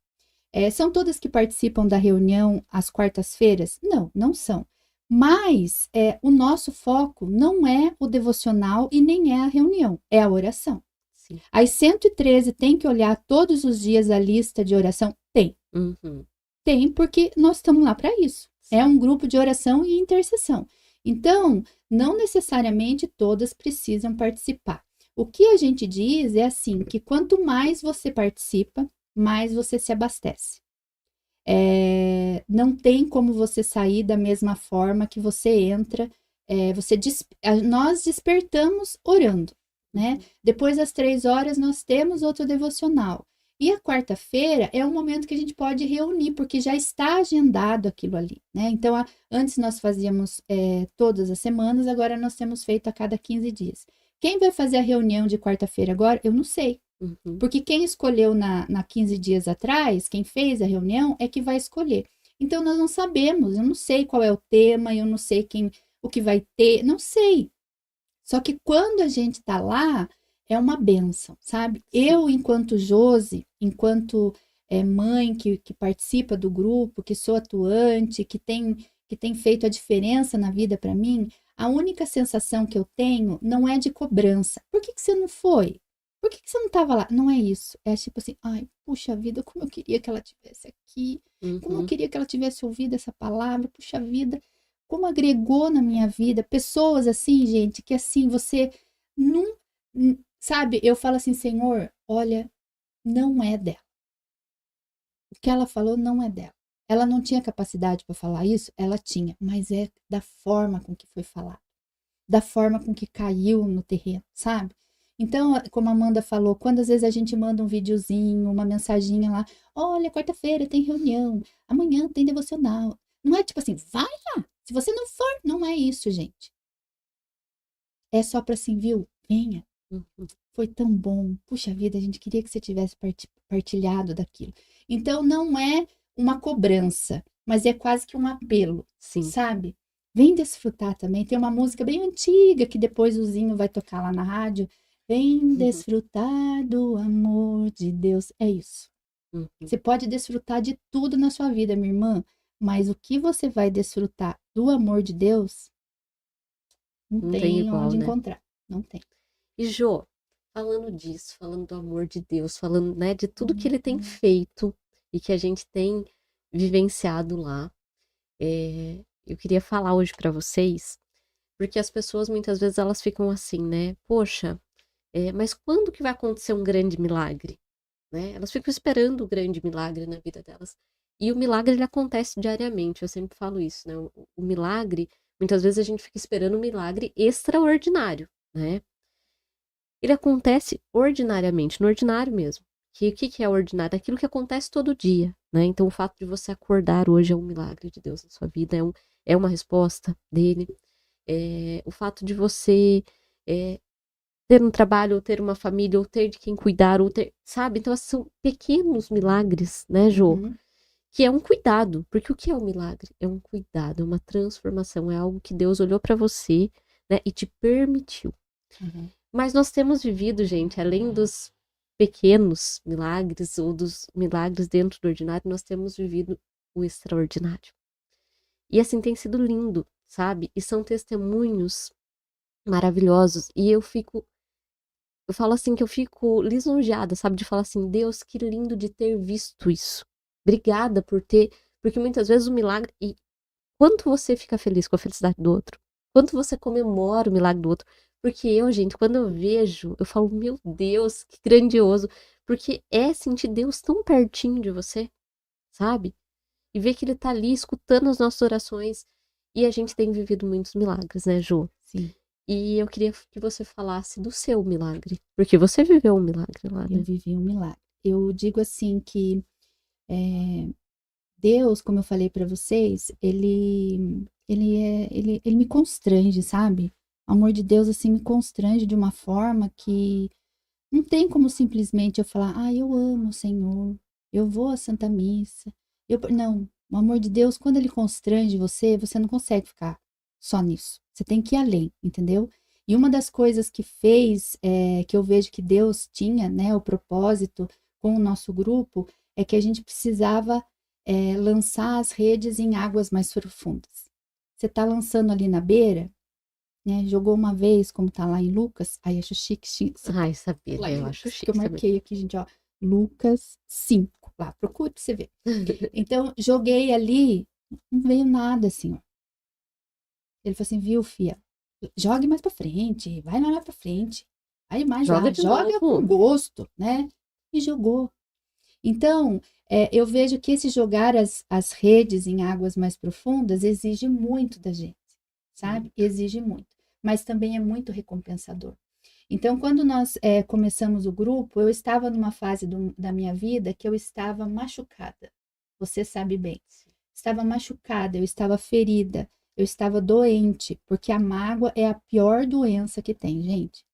S2: São todas que participam da reunião às quartas-feiras? Não, não são. Mas o nosso foco não é o devocional e nem é a reunião, é a oração.
S1: Sim.
S2: As 113 tem que olhar todos os dias a lista de oração? Tem.
S1: Uhum.
S2: Tem, porque nós estamos lá para isso. É
S1: Sim.
S2: um grupo de oração e intercessão. Então, não necessariamente todas precisam participar. O que a gente diz é assim, que quanto mais você participa, mais você se abastece. Não tem como você sair da mesma forma que você entra. Nós despertamos orando, né? Depois das 3 horas, nós temos outro devocional. E a quarta-feira é um momento que a gente pode reunir, porque já está agendado aquilo ali, né? Então, antes nós fazíamos todas as semanas, agora nós temos feito a cada 15 dias. Quem vai fazer a reunião de quarta-feira agora? Eu não sei.
S1: Uhum.
S2: Porque quem escolheu na 15 dias atrás, quem fez a reunião, é que vai escolher. Então, nós não sabemos, eu não sei qual é o tema, eu não sei o que vai ter, não sei. Só que quando a gente tá lá, é uma bênção, sabe?
S1: Sim.
S2: Eu, enquanto Josi, enquanto mãe que participa do grupo, que sou atuante, que tem feito a diferença na vida para mim, a única sensação que eu tenho não é de cobrança. Por que você não foi? Por que você não estava lá? Não é isso. É tipo assim, ai, puxa vida, como eu queria que ela tivesse aqui, como eu
S1: Uhum.
S2: queria que ela tivesse ouvido essa palavra, puxa vida, como agregou na minha vida. Pessoas assim, gente, que assim, você não, sabe, eu falo assim, Senhor, olha, não é dela. O que ela falou não é dela. Ela não tinha capacidade para falar isso? Ela tinha, mas é da forma com que foi falado, da forma com que caiu no terreno, sabe? Então, como a Amanda falou, quando às vezes a gente manda um videozinho, uma mensaginha lá, olha, quarta-feira tem reunião, amanhã tem devocional. Não é tipo assim, vai lá. Se você não for, não é isso, gente. É só para assim, viu? Venha.
S1: Uhum.
S2: Foi tão bom. Puxa vida, a gente queria que você tivesse partilhado daquilo. Então, não é uma cobrança, mas é quase que um apelo,
S1: Sim.
S2: sabe? Vem desfrutar também. Tem uma música bem antiga que depois o Zinho vai tocar lá na rádio. Vem desfrutar do amor de Deus. É isso.
S1: Uhum.
S2: Você pode desfrutar de tudo na sua vida, minha irmã, mas o que você vai desfrutar do amor de Deus, não
S1: Não tem
S2: tem
S1: igual,
S2: onde
S1: né?
S2: encontrar. Não tem.
S1: E Jô, falando disso, falando do amor de Deus, falando, né, de tudo que ele tem feito e que a gente tem vivenciado lá, eu queria falar hoje pra vocês, porque as pessoas muitas vezes elas ficam assim, né? Poxa, mas quando que vai acontecer um grande milagre? Né? Elas ficam esperando o grande milagre na vida delas. E o milagre ele acontece diariamente, eu sempre falo isso, né? O milagre, muitas vezes a gente fica esperando um milagre extraordinário, né? Ele acontece ordinariamente, no ordinário mesmo. O que é ordinário? Aquilo que acontece todo dia, né? Então, o fato de você acordar hoje é um milagre de Deus na sua vida, é uma resposta dele. O fato de você ter um trabalho, ou ter uma família, ou ter de quem cuidar, ou ter, sabe? Então, são pequenos milagres, né, Jô?
S2: Uhum.
S1: Que é um cuidado. Porque o que é um milagre? É um cuidado, é uma transformação, é algo que Deus olhou para você, né, e te permitiu.
S2: Uhum.
S1: Mas nós temos vivido, gente, além dos pequenos milagres ou dos milagres dentro do ordinário, nós temos vivido o extraordinário. E assim tem sido lindo, sabe? E são testemunhos maravilhosos. E eu falo assim que eu fico lisonjeada, sabe? De falar assim, Deus, que lindo de ter visto isso. Obrigada por ter, porque muitas vezes o milagre, e quanto você fica feliz com a felicidade do outro? Quanto você comemora o milagre do outro? Porque eu, gente, quando eu vejo, eu falo, meu Deus, que grandioso. Porque é sentir Deus tão pertinho de você, sabe? E ver que ele tá ali escutando as nossas orações. E a gente tem vivido muitos milagres, né, Ju?
S2: Sim.
S1: E eu queria que você falasse do seu milagre. Porque você viveu um milagre lá,
S2: Eu
S1: né?
S2: vivi um milagre. Eu digo assim que Deus, como eu falei para vocês, ele me constrange, sabe? O amor de Deus assim me constrange de uma forma que não tem como simplesmente eu falar, ah, eu amo o Senhor, eu vou à Santa Missa. Não, o amor de Deus, quando ele constrange você, você não consegue ficar só nisso. Você tem que ir além, entendeu? E uma das coisas que fez, que eu vejo que Deus tinha, né, o propósito com o nosso grupo, é que a gente precisava lançar as redes em águas mais profundas. Você está lançando ali na beira, né? Jogou uma vez, como tá lá em Lucas, aí acho chique,
S1: Ai, sabia,
S2: lá
S1: né?
S2: em
S1: Eu acho
S2: Lucas, que eu
S1: chique também.
S2: marquei aqui, gente, ó, Lucas 5, lá, procure pra você ver. Então, joguei ali, não veio nada, assim, ó. Ele falou assim, viu, fia, jogue mais pra frente, vai mais pra frente, vai mais
S1: Joga
S2: lá,
S1: de
S2: joga com
S1: novo.
S2: gosto, né? E jogou. Então, eu vejo que esse jogar as redes em águas mais profundas exige muito da gente, sabe? Exige muito, mas também é muito recompensador. Então, quando nós começamos o grupo, eu estava numa fase da minha vida que eu estava machucada. Você sabe bem. Estava machucada, eu estava ferida, eu estava doente, porque a mágoa é a pior doença que tem, gente.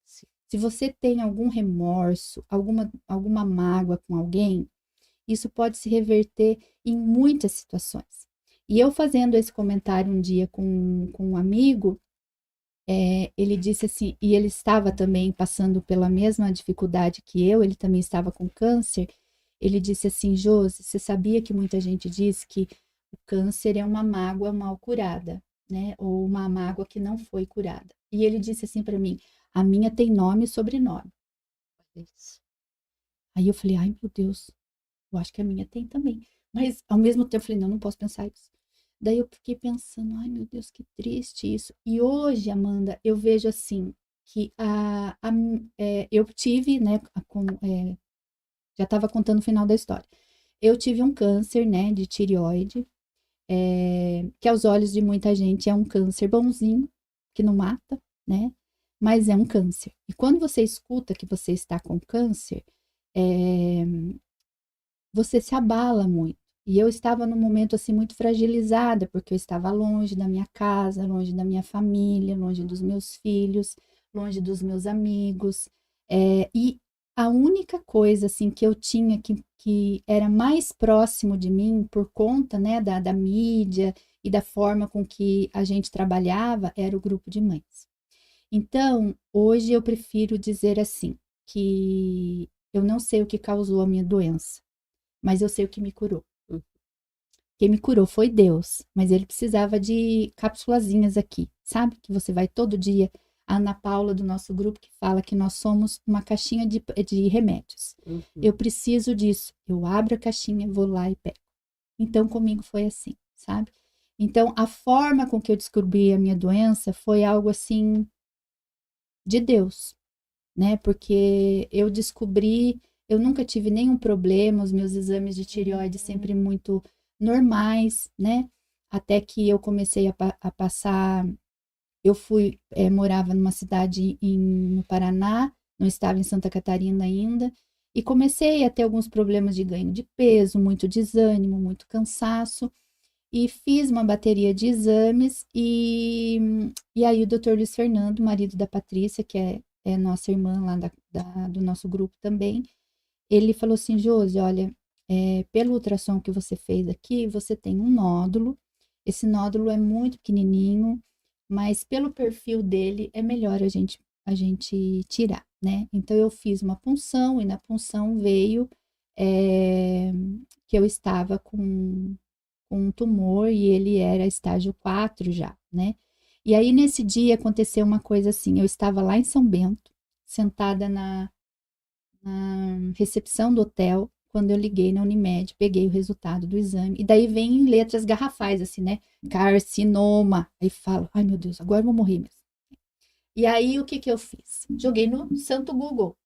S2: Se você tem algum remorso, alguma mágoa com alguém, isso pode se reverter em muitas situações. E eu fazendo esse comentário um dia com um amigo, ele disse assim, e ele estava também passando pela mesma dificuldade que eu, ele também estava com câncer. Ele disse assim, Josi, você sabia que muita gente diz que o câncer é uma mágoa mal curada, né? Ou uma mágoa que não foi curada. E ele disse assim para mim, a minha tem nome e sobrenome. Aí eu falei, ai meu Deus, eu acho que a minha tem também. Mas ao mesmo tempo eu falei, não, não posso pensar isso. Daí eu fiquei pensando, ai meu Deus, que triste isso. E hoje, Amanda, eu vejo assim, que eu tive, né, já estava contando o final da história. Eu tive um câncer, né, de tireoide, que aos olhos de muita gente é um câncer bonzinho, que não mata, né, mas é um câncer. E quando você escuta que você está com câncer, é, você se abala muito. E eu estava num momento assim muito fragilizada, porque eu estava longe da minha casa, longe da minha família, longe dos meus filhos, longe dos meus amigos. E a única coisa assim que eu tinha que era mais próximo de mim por conta, né, da mídia e da forma com que a gente trabalhava era o grupo de mães. Então, hoje eu prefiro dizer assim, que eu não sei o que causou a minha doença, mas eu sei o que me curou. Quem me curou foi Deus, mas ele precisava de cápsulazinhas aqui, sabe? Que você vai todo dia. A Ana Paula do nosso grupo que fala que nós somos uma caixinha de remédios. Eu preciso disso. Eu abro a caixinha, vou lá e pego. Então, comigo foi assim, sabe? Então, a forma com que eu descobri a minha doença foi algo assim de Deus, né? Porque eu descobri, eu nunca tive nenhum problema, os meus exames de tireoide sempre muito normais, né? Até que eu comecei a passar, eu morava numa cidade no Paraná, não estava em Santa Catarina ainda, e comecei a ter alguns problemas de ganho de peso, muito desânimo, muito cansaço, e fiz uma bateria de exames, e aí o doutor Luiz Fernando, marido da Patrícia, que é nossa irmã lá do nosso grupo também, ele falou assim, Josi, olha, pelo ultrassom que você fez aqui, você tem um nódulo, esse nódulo é muito pequenininho, mas pelo perfil dele é melhor a gente tirar, né? Então eu fiz uma punção e na punção veio que eu estava com um tumor e ele era estágio 4 já, né? E aí nesse dia aconteceu uma coisa assim, eu estava lá em São Bento, sentada na recepção do hotel, quando eu liguei na Unimed, peguei o resultado do exame, e daí vem em letras garrafais, assim, né? Carcinoma. Aí falo, ai meu Deus, agora eu vou morrer mesmo. E aí o que que eu fiz? Joguei no santo Google.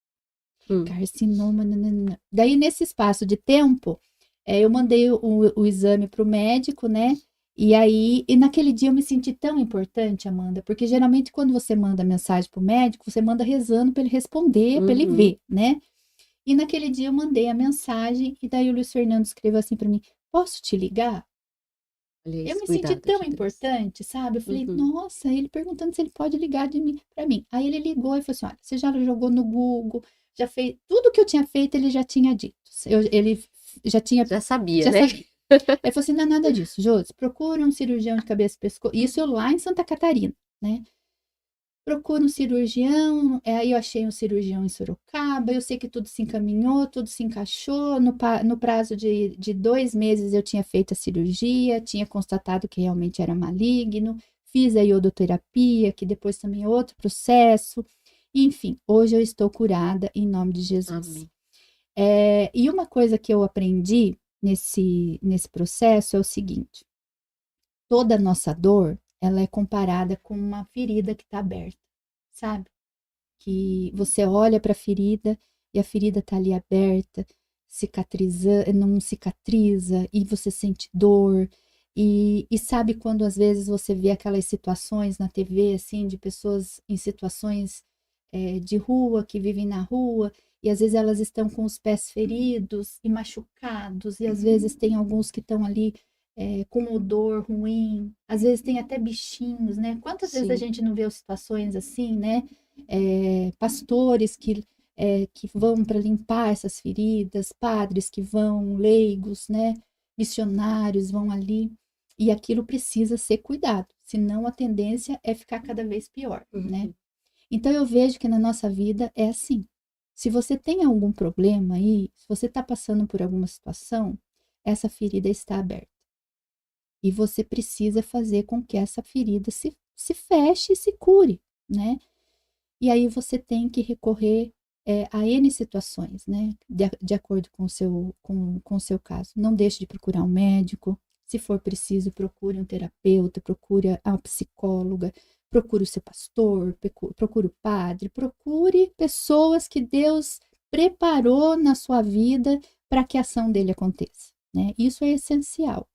S2: Carcinoma, nananana. Daí nesse espaço de tempo, eu mandei o exame para o médico, né? E naquele dia eu me senti tão importante, Amanda, porque geralmente quando você manda mensagem para o médico, você manda rezando para ele responder, para ele ver, né? E naquele dia eu mandei a mensagem e daí o Luiz Fernando escreveu assim para mim: posso te ligar?
S1: Olha
S2: Eu
S1: esse
S2: me senti
S1: cuidado
S2: tão
S1: de Deus.
S2: importante, sabe? Eu falei, nossa, ele perguntando se ele pode ligar de mim para mim. Aí ele ligou e falou assim: olha, você já jogou no Google, já fez tudo que eu tinha feito, ele já tinha dito. Ele já tinha,
S1: Já sabia,
S2: já
S1: né?
S2: sabia. Ele falou assim: não é nada disso, Josi, procura um cirurgião de cabeça e pescoço. Isso eu lá em Santa Catarina, né? Procura um cirurgião, aí eu achei um cirurgião em Sorocaba, eu sei que tudo se encaminhou, tudo se encaixou, no prazo de 2 meses eu tinha feito a cirurgia, tinha constatado que realmente era maligno, fiz a iodoterapia, que depois também é outro processo, enfim, hoje eu estou curada em nome de Jesus.
S1: Amém.
S2: E uma coisa que eu aprendi nesse processo é o seguinte, toda nossa dor, ela é comparada com uma ferida que está aberta, sabe? Que você olha para a ferida e a ferida está ali aberta, não cicatriza e você sente dor. E sabe quando às vezes você vê aquelas situações na TV, assim, de pessoas em situações de rua, que vivem na rua, e às vezes elas estão com os pés feridos e machucados, e às vezes tem alguns que estão ali com odor ruim, às vezes tem até bichinhos, né? Quantas vezes a
S1: Sim.
S2: gente não vê situações assim, né? Pastores que vão para limpar essas feridas, padres que vão, leigos, né? Missionários vão ali, e aquilo precisa ser cuidado, senão a tendência é ficar cada vez pior, né? Então eu vejo que na nossa vida é assim. Se você tem algum problema aí, se você está passando por alguma situação, essa ferida está aberta. E você precisa fazer com que essa ferida se feche e se cure, né? E aí você tem que recorrer a N situações, né? De acordo com o seu caso. Não deixe de procurar um médico. Se for preciso, procure um terapeuta, procure a psicóloga, procure o seu pastor, procure o padre, procure pessoas que Deus preparou na sua vida para que a ação dele aconteça, né? Isso é essencial.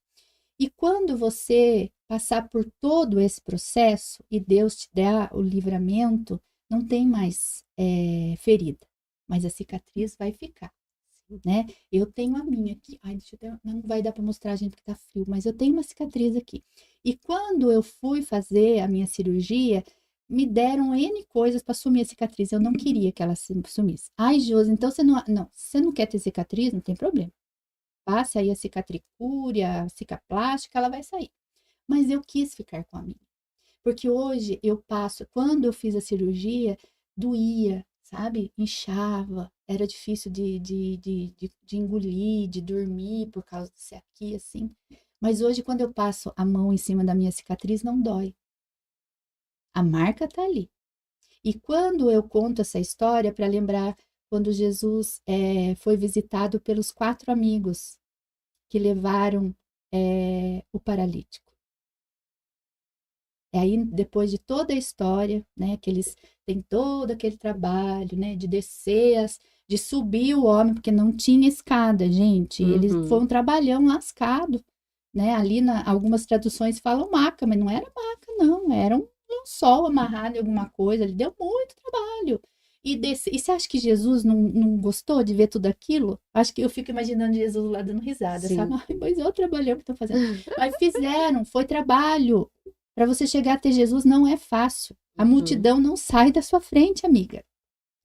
S2: E quando você passar por todo esse processo e Deus te der o livramento, não tem mais ferida, mas a cicatriz vai ficar, né? Eu tenho a minha aqui. Ai, não vai dar para mostrar, gente, porque tá frio, mas eu tenho uma cicatriz aqui. E quando eu fui fazer a minha cirurgia, me deram N coisas para sumir a cicatriz. Eu não queria que ela sumisse. Ai, Josi, então você não quer ter cicatriz? Não tem problema. Passe aí a cicatricure, a cicaplástica, ela vai sair. Mas eu quis ficar com a minha. Porque hoje eu passo, quando eu fiz a cirurgia, doía, sabe? Inchava, era difícil de engolir, de dormir por causa disso aqui, assim. Mas hoje, quando eu passo a mão em cima da minha cicatriz, não dói. A marca tá ali. E quando eu conto essa história, para lembrar quando Jesus foi visitado pelos 4 amigos que levaram o paralítico. E aí, depois de toda a história, né, que eles têm todo aquele trabalho, né, de descer, de subir o homem, porque não tinha escada, gente. Eles foi um trabalhão lascado, né? Ali, algumas traduções falam maca, mas não era maca, não. Era um lençol amarrado em alguma coisa. Ele deu muito trabalho. E você acha que Jesus não gostou de ver tudo aquilo? Acho que eu fico imaginando Jesus lá dando risada,
S1: Sim.
S2: sabe? Ai, pois é o trabalhão que estão fazendo. Mas fizeram, foi trabalho. Para você chegar até Jesus não é fácil. A multidão não sai da sua frente, amiga.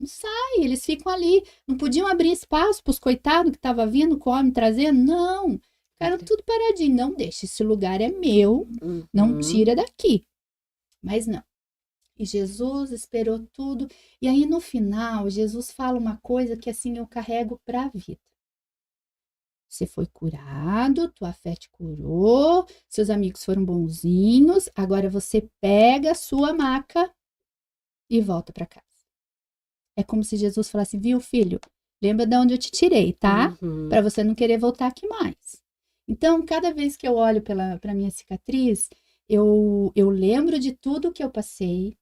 S2: Não sai, eles ficam ali. Não podiam abrir espaço para os coitados que estavam vindo, come, trazendo. Não. Ficaram tudo paradinho. Não deixa, esse lugar é meu. Não tira daqui. Mas não. E Jesus esperou tudo. E aí, no final, Jesus fala uma coisa que, assim, eu carrego para a vida. Você foi curado, tua fé te curou, seus amigos foram bonzinhos, agora você pega a sua maca e volta para casa. É como se Jesus falasse, viu, filho? Lembra de onde eu te tirei, tá? Para você não querer voltar aqui mais. Então, cada vez que eu olho para minha cicatriz, eu lembro de tudo que eu passei,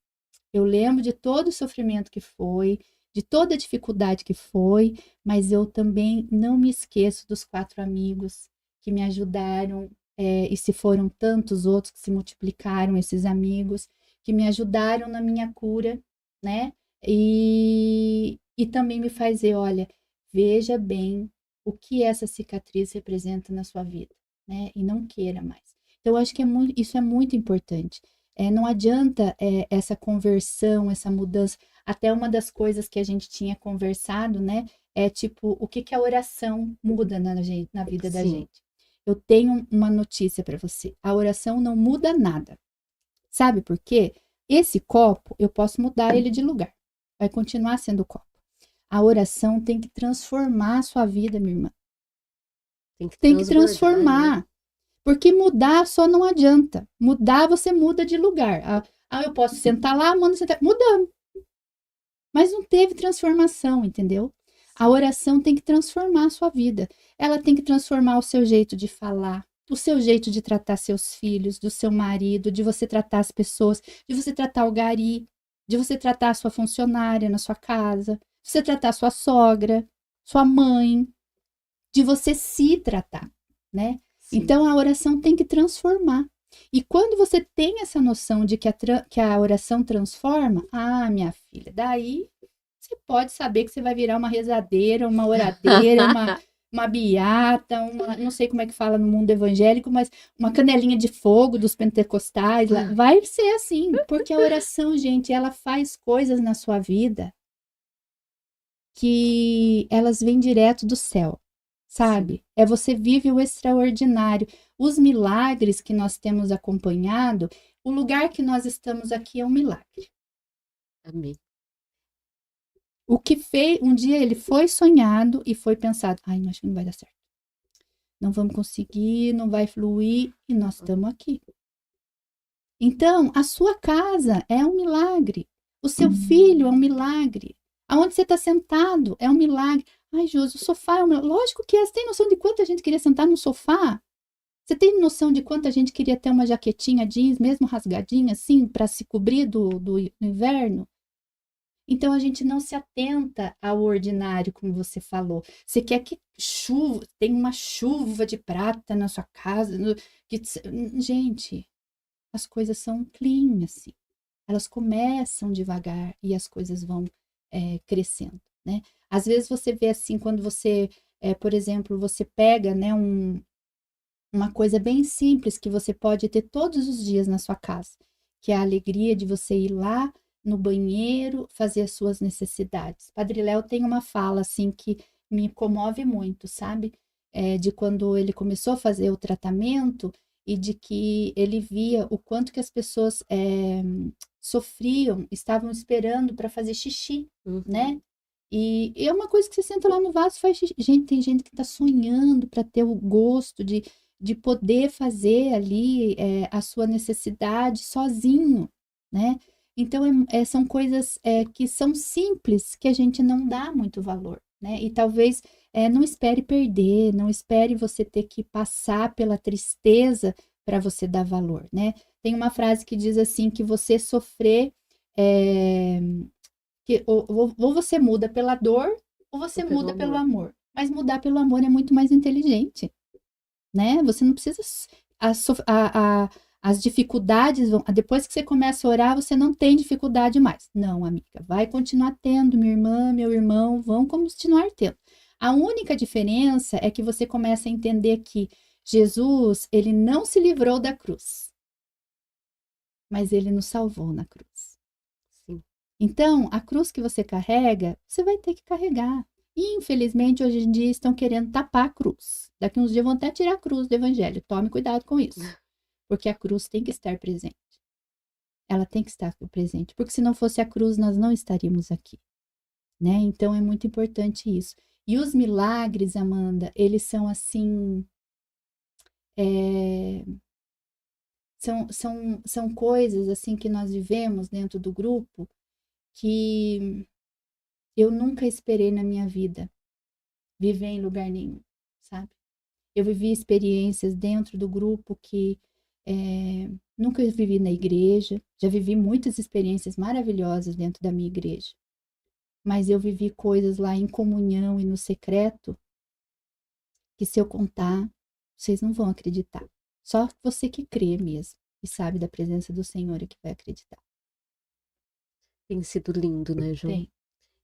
S2: eu lembro de todo o sofrimento que foi, de toda a dificuldade que foi, mas eu também não me esqueço dos 4 amigos que me ajudaram, e se foram tantos outros que se multiplicaram, esses amigos, que me ajudaram na minha cura, né? E também me faz ver, olha, veja bem o que essa cicatriz representa na sua vida, né? E não queira mais. Então, eu acho que isso é muito importante. Não adianta essa conversão, essa mudança. Até uma das coisas que a gente tinha conversado, né? É tipo, o que a oração muda na vida da gente. Eu tenho uma notícia para você. A oração não muda nada. Sabe por quê? Esse copo, eu posso mudar ele de lugar. Vai continuar sendo copo. A oração tem que transformar a sua vida, minha irmã. Tem que transformar. Né? Porque mudar só não adianta. Mudar, você muda de lugar. Eu posso sentar lá, mando sentar. Mudamos. Mas não teve transformação, entendeu? A oração tem que transformar a sua vida. Ela tem que transformar o seu jeito de falar, o seu jeito de tratar seus filhos, do seu marido, de você tratar as pessoas, de você tratar o gari, de você tratar a sua funcionária na sua casa, de você tratar a sua sogra, sua mãe, de você se tratar, né? Sim. Então, a oração tem que transformar. E quando você tem essa noção de que a oração transforma, minha filha, daí você pode saber que você vai virar uma rezadeira, uma oradeira, uma beata, não sei como é que fala no mundo evangélico, mas uma canelinha de fogo dos pentecostais. Vai ser assim, porque a oração, gente, ela faz coisas na sua vida que elas vêm direto do céu. Sabe? Sim. Você vive o extraordinário. Os milagres que nós temos acompanhado, o lugar que nós estamos aqui é um milagre.
S1: Amém.
S2: O que fez, um dia ele foi sonhado e foi pensado, não, acho que não vai dar certo. Não vamos conseguir, não vai fluir, e nós estamos aqui. Então, a sua casa é um milagre. O seu filho é um milagre. Aonde você está sentado é um milagre. Josi, o sofá é um milagre. Lógico que é. Você tem noção de quanta gente queria sentar no sofá? Você tem noção de quanta gente queria ter uma jaquetinha jeans, mesmo rasgadinha, assim, para se cobrir do inverno? Então, a gente não se atenta ao ordinário, como você falou. Você quer que tem uma chuva de prata na sua casa. Gente, as coisas são clean, assim. Elas começam devagar e as coisas vão crescendo, né? Às vezes você vê assim, quando você, por exemplo, você pega, né, uma coisa bem simples que você pode ter todos os dias na sua casa, que é a alegria de você ir lá no banheiro, fazer as suas necessidades. Padre Léo tem uma fala, assim, que me comove muito, sabe? De quando ele começou a fazer o tratamento e de que ele via o quanto que as pessoas sofriam, estavam esperando para fazer xixi, né? E é uma coisa que você senta lá no vaso e faz xixi. Gente, tem gente que está sonhando para ter o gosto de poder fazer ali a sua necessidade sozinho, né? Então, são coisas que são simples, que a gente não dá muito valor, né? E talvez não espere perder, não espere você ter que passar pela tristeza para você dar valor, né? Tem uma frase que diz assim, que você sofrer, que ou você muda pela dor, ou você muda pelo amor. Mas mudar pelo amor é muito mais inteligente, né? Você não precisa... As dificuldades vão... Depois que você começa a orar, você não tem dificuldade mais. Não, amiga, vai continuar tendo, minha irmã, meu irmão, vão continuar tendo. A única diferença é que você começa a entender que Jesus, ele não se livrou da cruz, mas ele nos salvou na cruz.
S1: Sim.
S2: Então, a cruz que você carrega, você vai ter que carregar. E, infelizmente, hoje em dia estão querendo tapar a cruz. Daqui uns dias vão até tirar a cruz do evangelho. Tome cuidado com isso. Porque a cruz tem que estar presente. ela tem que estar presente, porque se não fosse a cruz, nós não estaríamos aqui, né? Então é muito importante isso. E os milagres, Amanda, eles são assim, é, são coisas assim que nós vivemos dentro do grupo que eu nunca esperei na minha vida viver em lugar nenhum, sabe? Eu vivi experiências dentro do grupo que nunca vivi na igreja, já vivi muitas experiências maravilhosas dentro da minha igreja, mas eu vivi coisas lá em comunhão e no secreto que se eu contar, vocês não vão acreditar. Só você que crê mesmo e sabe da presença do Senhor é que vai acreditar.
S1: Tem sido lindo, né, João?
S2: Tem.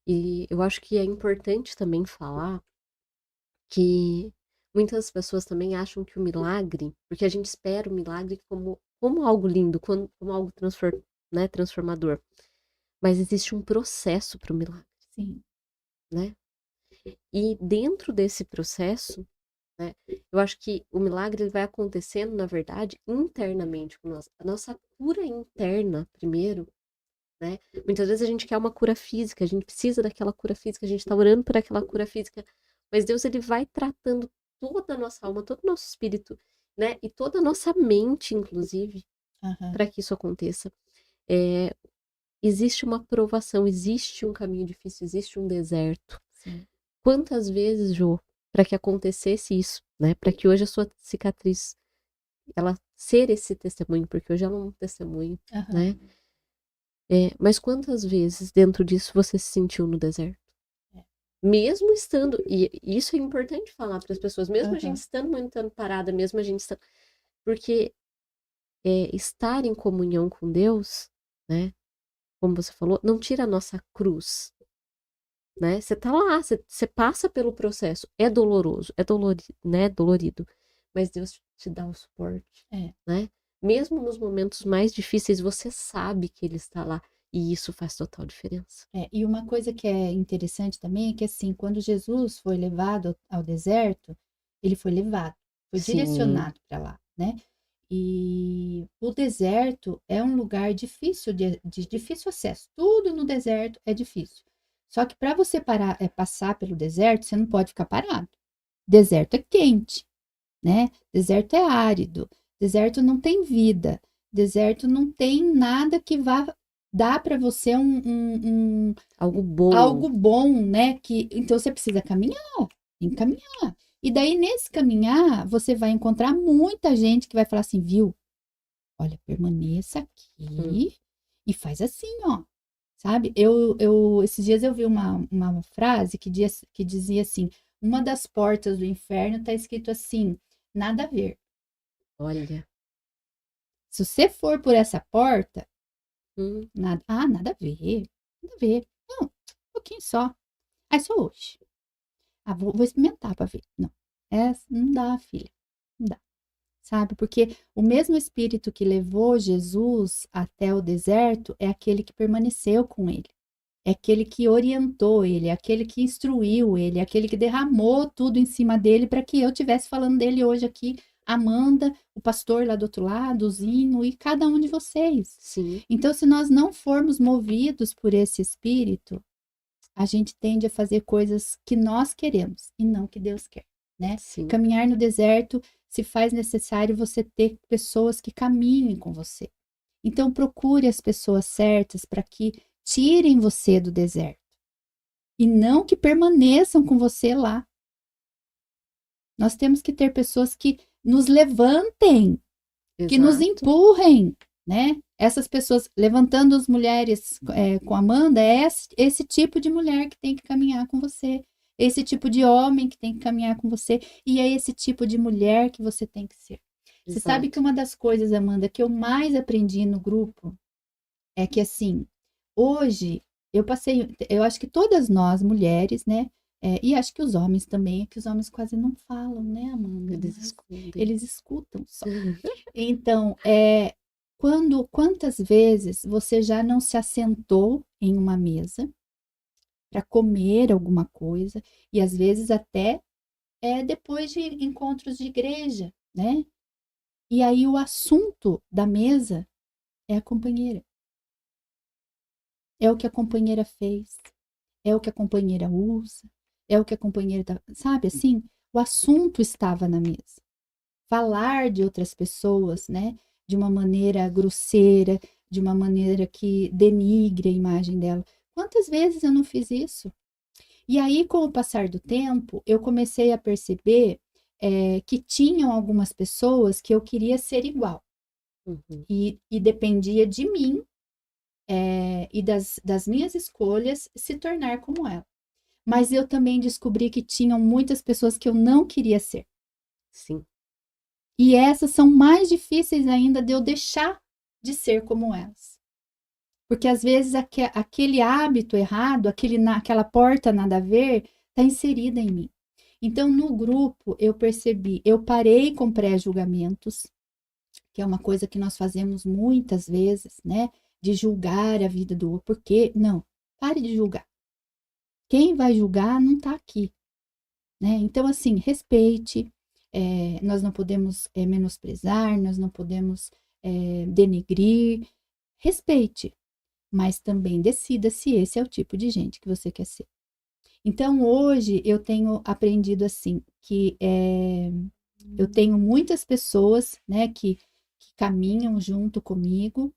S1: E eu acho que é importante também falar que muitas pessoas também acham que o milagre, porque a gente espera o milagre como algo lindo, como algo transformador. Mas existe um processo para o milagre,
S2: Sim.
S1: né? E dentro desse processo, né, eu acho que o milagre ele vai acontecendo, na verdade, internamente com nós. A nossa cura interna, primeiro, né? Muitas vezes a gente quer uma cura física, a gente precisa daquela cura física, a gente está orando por aquela cura física, mas Deus ele vai tratando toda a nossa alma, todo o nosso espírito, né? E toda a nossa mente, inclusive, para que isso aconteça. Existe uma provação, existe um caminho difícil, existe um deserto.
S2: Sim.
S1: Quantas vezes, Jô, para que acontecesse isso, né? Para que hoje a sua cicatriz, ela ser esse testemunho, porque hoje ela é um testemunho, né? Mas quantas vezes dentro disso você se sentiu no deserto? Mesmo estando, e isso é importante falar para as pessoas, mesmo a gente estando muito parada, mesmo a gente estando, porque estar em comunhão com Deus, né? Como você falou, não tira a nossa cruz, né? Você tá lá, você passa pelo processo, é doloroso, é dolorido, né? Dolorido, mas Deus te dá o suporte, né? Mesmo nos momentos mais difíceis, você sabe que Ele está lá. E isso faz total diferença.
S2: E uma coisa que é interessante também é que, assim, quando Jesus foi levado ao deserto, ele foi levado, foi direcionado para lá, né? E o deserto é um lugar difícil de difícil acesso. Tudo no deserto é difícil. Só que para você passar pelo deserto, você não pode ficar parado. Deserto é quente, né? Deserto é árido. Deserto não tem vida. Deserto não tem nada que vá dar para você algo bom, né? Então você precisa caminhar, tem que caminhar. E daí, nesse caminhar, você vai encontrar muita gente que vai falar assim, viu? Olha, permaneça aqui e faz assim, ó. Sabe? Esses dias eu vi uma frase que dizia assim, uma das portas do inferno tá escrito assim, nada a ver.
S1: Olha.
S2: Se você for por essa porta, nada a ver, nada a ver. Não, um pouquinho só. É só hoje. Vou experimentar para ver. Não, não dá, filha. Não dá. Sabe? Porque o mesmo Espírito que levou Jesus até o deserto é aquele que permaneceu com ele. É aquele que orientou ele, é aquele que instruiu ele, é aquele que derramou tudo em cima dele para que eu estivesse falando dele hoje aqui, Amanda, o pastor lá do outro lado, o Zinho e cada um de vocês.
S1: Sim.
S2: Então, se nós não formos movidos por esse Espírito, a gente tende a fazer coisas que nós queremos e não que Deus quer, né?
S1: Sim.
S2: Caminhar no deserto se faz necessário você ter pessoas que caminhem com você. Então, procure as pessoas certas para que tirem você do deserto e não que permaneçam com você lá. Nós temos que ter pessoas que nos levantem, que nos empurrem, né? Essas pessoas, levantando as mulheres com Amanda, é esse tipo de mulher que tem que caminhar com você, esse tipo de homem que tem que caminhar com você, e é esse tipo de mulher que você tem que ser. Exato. Você sabe que uma das coisas, Amanda, que eu mais aprendi no grupo é que, assim, hoje eu acho que todas nós, mulheres, né, e acho que os homens também, é que os homens quase não falam, né, Amanda? Eles escutam só. Então, quantas vezes você já não se assentou em uma mesa para comer alguma coisa, e às vezes até depois de encontros de igreja, né? E aí o assunto da mesa é a companheira. é o que a companheira fez, é o que a companheira usa, é o que a companheira tá, sabe assim? O assunto estava na mesa. Falar de outras pessoas, né? De uma maneira grosseira, de uma maneira que denigre a imagem dela. Quantas vezes eu não fiz isso? E aí, com o passar do tempo, eu comecei a perceber que tinham algumas pessoas que eu queria ser igual.
S1: Uhum.
S2: E dependia de mim e das minhas escolhas se tornar como ela. Mas eu também descobri que tinham muitas pessoas que eu não queria ser.
S1: Sim.
S2: E essas são mais difíceis ainda de eu deixar de ser como elas. Porque às vezes aquele hábito errado, aquela porta nada a ver, está inserida em mim. Então, no grupo, eu percebi, eu parei com pré-julgamentos, que é uma coisa que nós fazemos muitas vezes, né? De julgar a vida do outro. Por quê? Não, pare de julgar. Quem vai julgar não está aqui, né? Então, assim, respeite, nós não podemos menosprezar, nós não podemos denegrir, respeite, mas também decida se esse é o tipo de gente que você quer ser. Então, hoje, eu tenho aprendido assim, que eu tenho muitas pessoas, né, que caminham junto comigo,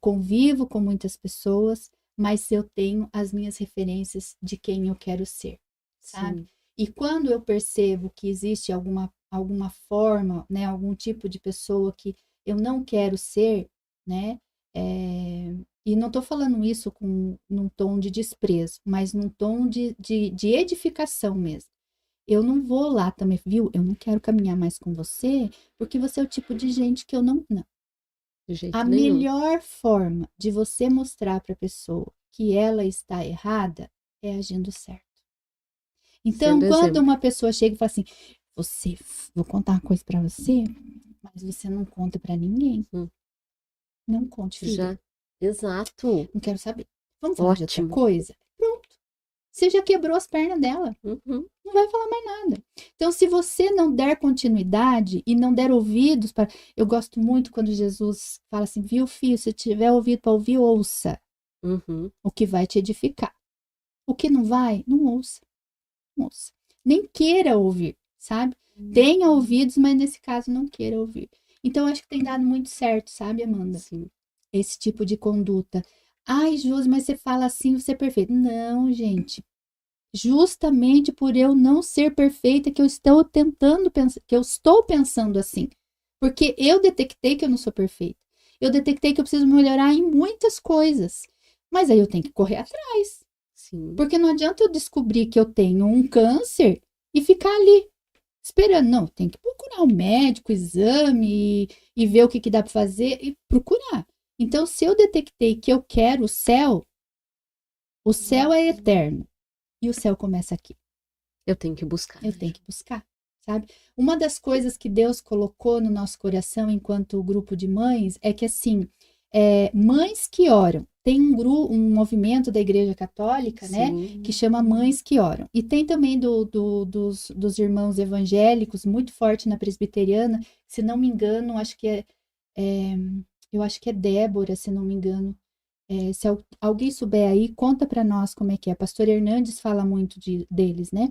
S2: convivo com muitas pessoas, mas eu tenho as minhas referências de quem eu quero ser, sabe?
S1: Sim.
S2: E quando eu percebo que existe alguma forma, né, algum tipo de pessoa que eu não quero ser, né, e não estou falando isso num tom de desprezo, mas num tom de edificação mesmo. Eu não vou lá também, viu? Eu não quero caminhar mais com você, porque você é o tipo de gente que eu não. Não.
S1: De
S2: A
S1: jeito nenhum.
S2: melhor forma de você mostrar para a pessoa que ela está errada é agindo certo. Então,
S1: Sendo
S2: quando
S1: exemplo.
S2: uma pessoa chega e fala assim, você, vou contar uma coisa para você, mas você não conta para ninguém.
S1: Hum.
S2: Não conte, filha.
S1: Já. Exato.
S2: Não quero saber. Vamos falar de outra
S1: Ótimo.
S2: coisa? Pronto. Você já quebrou as pernas dela.
S1: Uhum.
S2: Não vai falar mais nada. Então, se você não der continuidade e não der ouvidos para. Eu gosto muito quando Jesus fala assim, viu, filho, se tiver ouvido para ouvir, ouça
S1: Uhum.
S2: o que vai te edificar. O que não vai, não ouça. Não ouça. Nem queira ouvir, sabe? Tenha ouvidos, mas nesse caso não queira ouvir. Então, acho que tem dado muito certo, sabe, Amanda?
S1: Sim.
S2: Esse tipo de conduta. Ai, Josi, mas você fala assim, você é perfeito. Não, gente. Justamente por eu não ser perfeita que eu estou tentando pensar, que eu estou pensando assim. Porque eu detectei que eu não sou perfeita. Eu detectei que eu preciso melhorar em muitas coisas. Mas aí eu tenho que correr atrás.
S1: Sim.
S2: Porque não adianta eu descobrir que eu tenho um câncer e ficar ali esperando. Não, tem que procurar um médico, exame e ver o que dá para fazer e procurar. Então, se eu detectei que eu quero o céu é eterno. E o céu começa aqui.
S1: Eu tenho que buscar.
S2: Eu tenho que buscar, sabe? Uma das coisas que Deus colocou no nosso coração enquanto grupo de mães é que, assim, mães que oram. Tem um movimento da Igreja Católica, né,
S1: Sim.
S2: que chama Mães que Oram. E tem também dos irmãos evangélicos, muito forte na presbiteriana. Se não me engano, eu acho que é Débora, se não me engano. Se alguém souber aí, conta para nós como é que é. Pastor Hernandes fala muito deles, né?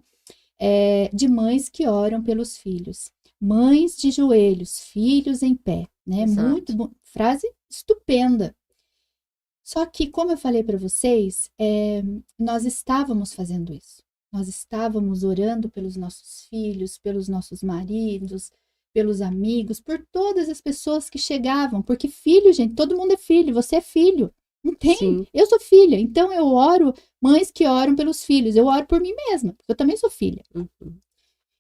S2: De mães que oram pelos filhos. Mães de joelhos, filhos em pé, né?
S1: Exato.
S2: Muito bom. Frase estupenda. Só que, como eu falei para vocês, nós estávamos fazendo isso. Nós estávamos orando pelos nossos filhos, pelos nossos maridos, pelos amigos, por todas as pessoas que chegavam. Porque filho, gente, todo mundo é filho, você é filho. Não tem.
S1: Sim.
S2: Eu sou filha, então eu oro, mães que oram pelos filhos. Eu oro por mim mesma, porque eu também sou filha.
S1: Uhum.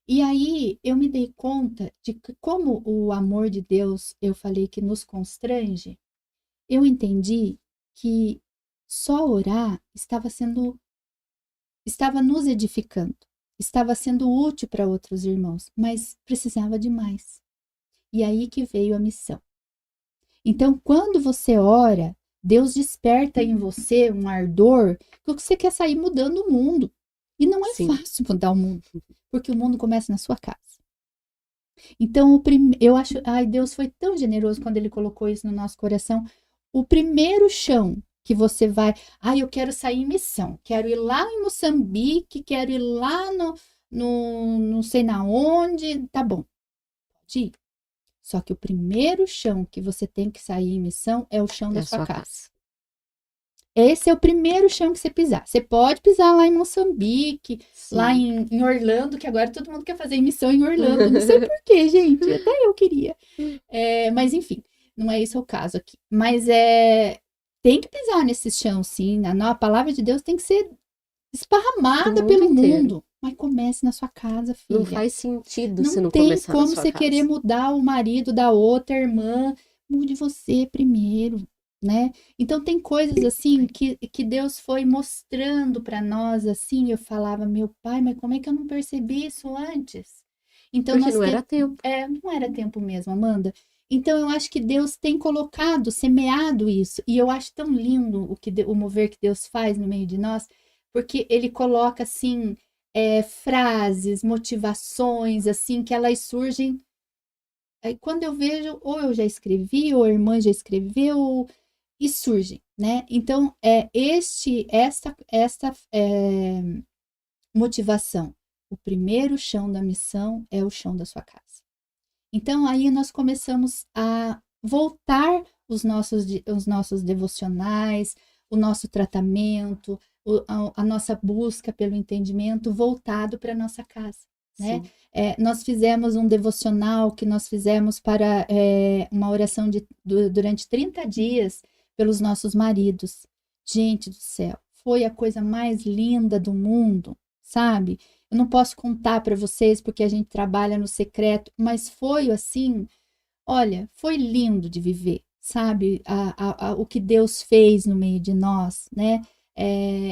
S2: E aí eu me dei conta de que, como o amor de Deus, eu falei que nos constrange, eu entendi que só orar estava nos edificando, estava sendo útil para outros irmãos, mas precisava de mais. E aí que veio a missão. Então, quando você ora, Deus desperta em você um ardor que você quer sair mudando o mundo. E não é fácil mudar o mundo, porque o mundo começa na sua casa. Então, eu acho, ai, Deus foi tão generoso quando ele colocou isso no nosso coração. O primeiro chão que você vai, eu quero sair em missão, quero ir lá em Moçambique, quero ir lá no não sei na onde, tá bom, pode ir. Só que o primeiro chão que você tem que sair em missão é o chão da sua casa. Esse é o primeiro chão que você pisar. Você pode pisar lá em Moçambique, sim, lá em Orlando, que agora todo mundo quer fazer missão em Orlando. Não sei porquê, gente. Até eu queria. Mas enfim, não é esse o caso aqui. Mas tem que pisar nesse chão, sim. A palavra de Deus tem que ser esparramada pelo mundo. Mas comece na sua casa, filha.
S1: Não faz sentido se não começar na sua casa.
S2: Não tem como você querer mudar o marido da outra irmã. Mude você primeiro, né? Então tem coisas assim que Deus foi mostrando para nós, assim. Eu falava, meu pai, mas como é que eu não percebi isso antes? Então,
S1: porque não era tempo.
S2: Não era tempo mesmo, Amanda. Então, eu acho que Deus tem colocado, semeado isso. E eu acho tão lindo o mover que Deus faz no meio de nós, porque Ele coloca, assim, frases, motivações, assim, que elas surgem. Aí, quando eu vejo, ou eu já escrevi, ou a irmã já escreveu, e surgem, né? Então, esta motivação. O primeiro chão da missão é o chão da sua casa. Então, aí nós começamos a voltar os nossos devocionais, o nosso tratamento, a nossa busca pelo entendimento voltado para a nossa casa, né? Nós fizemos um devocional que nós fizemos para uma oração durante 30 dias pelos nossos maridos. Gente do céu, foi a coisa mais linda do mundo, sabe? Eu não posso contar para vocês porque a gente trabalha no secreto, mas foi assim, olha, foi lindo de viver, sabe? O que Deus fez no meio de nós, né?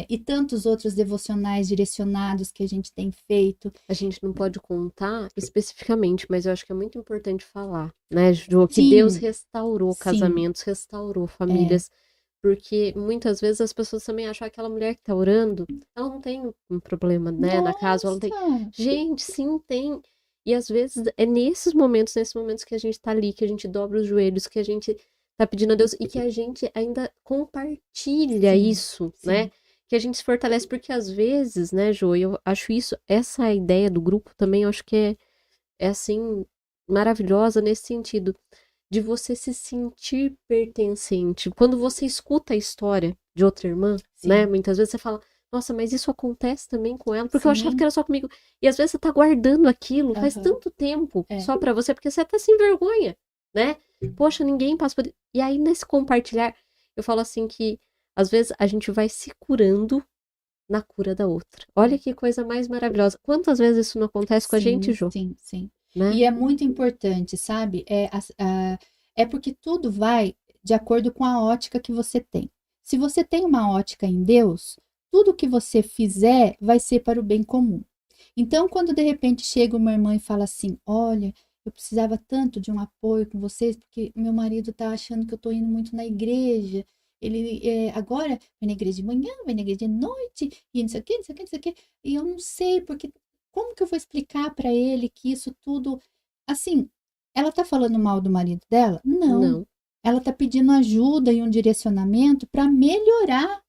S2: E tantos outros devocionais direcionados que a gente tem feito.
S1: A gente não pode contar especificamente, mas eu acho que é muito importante falar, né, Jô, que Deus restaurou casamentos, restaurou famílias. Porque muitas vezes as pessoas também acham que aquela mulher que tá orando, ela não tem um problema, né, na casa, ela tem... Gente, sim, tem. E às vezes é nesses momentos que a gente tá ali, que a gente dobra os joelhos, que a gente tá pedindo a Deus e que a gente ainda compartilha isso, né? Que a gente se fortalece, porque às vezes, né, Jô, eu acho essa ideia do grupo também, eu acho que é assim, maravilhosa nesse sentido. De você se sentir pertencente. Quando você escuta a história de outra irmã, né? Muitas vezes você fala, nossa, mas isso acontece também com ela, porque eu achava que era só comigo. E às vezes você tá guardando aquilo faz tanto tempo só pra você, porque você tá sem vergonha, né? Poxa, ninguém passa por... E aí, nesse compartilhar, eu falo assim que às vezes a gente vai se curando na cura da outra. Olha que coisa mais maravilhosa. Quantas vezes isso não acontece com a gente, Jô?
S2: Sim.
S1: Né?
S2: E é muito importante, sabe? É porque tudo vai de acordo com a ótica que você tem. Se você tem uma ótica em Deus, tudo que você fizer vai ser para o bem comum. Então, quando de repente chega uma irmã e fala assim, olha, eu precisava tanto de um apoio com vocês, porque meu marido tá achando que eu tô indo muito na igreja. Ele agora vai na igreja de manhã, vai na igreja de noite, e não sei o quê, não sei o quê, não sei o quê. E eu não sei, porque como que eu vou explicar para ele que isso tudo... Assim, ela tá falando mal do marido dela? Não. Ela tá pedindo ajuda e um direcionamento para melhorar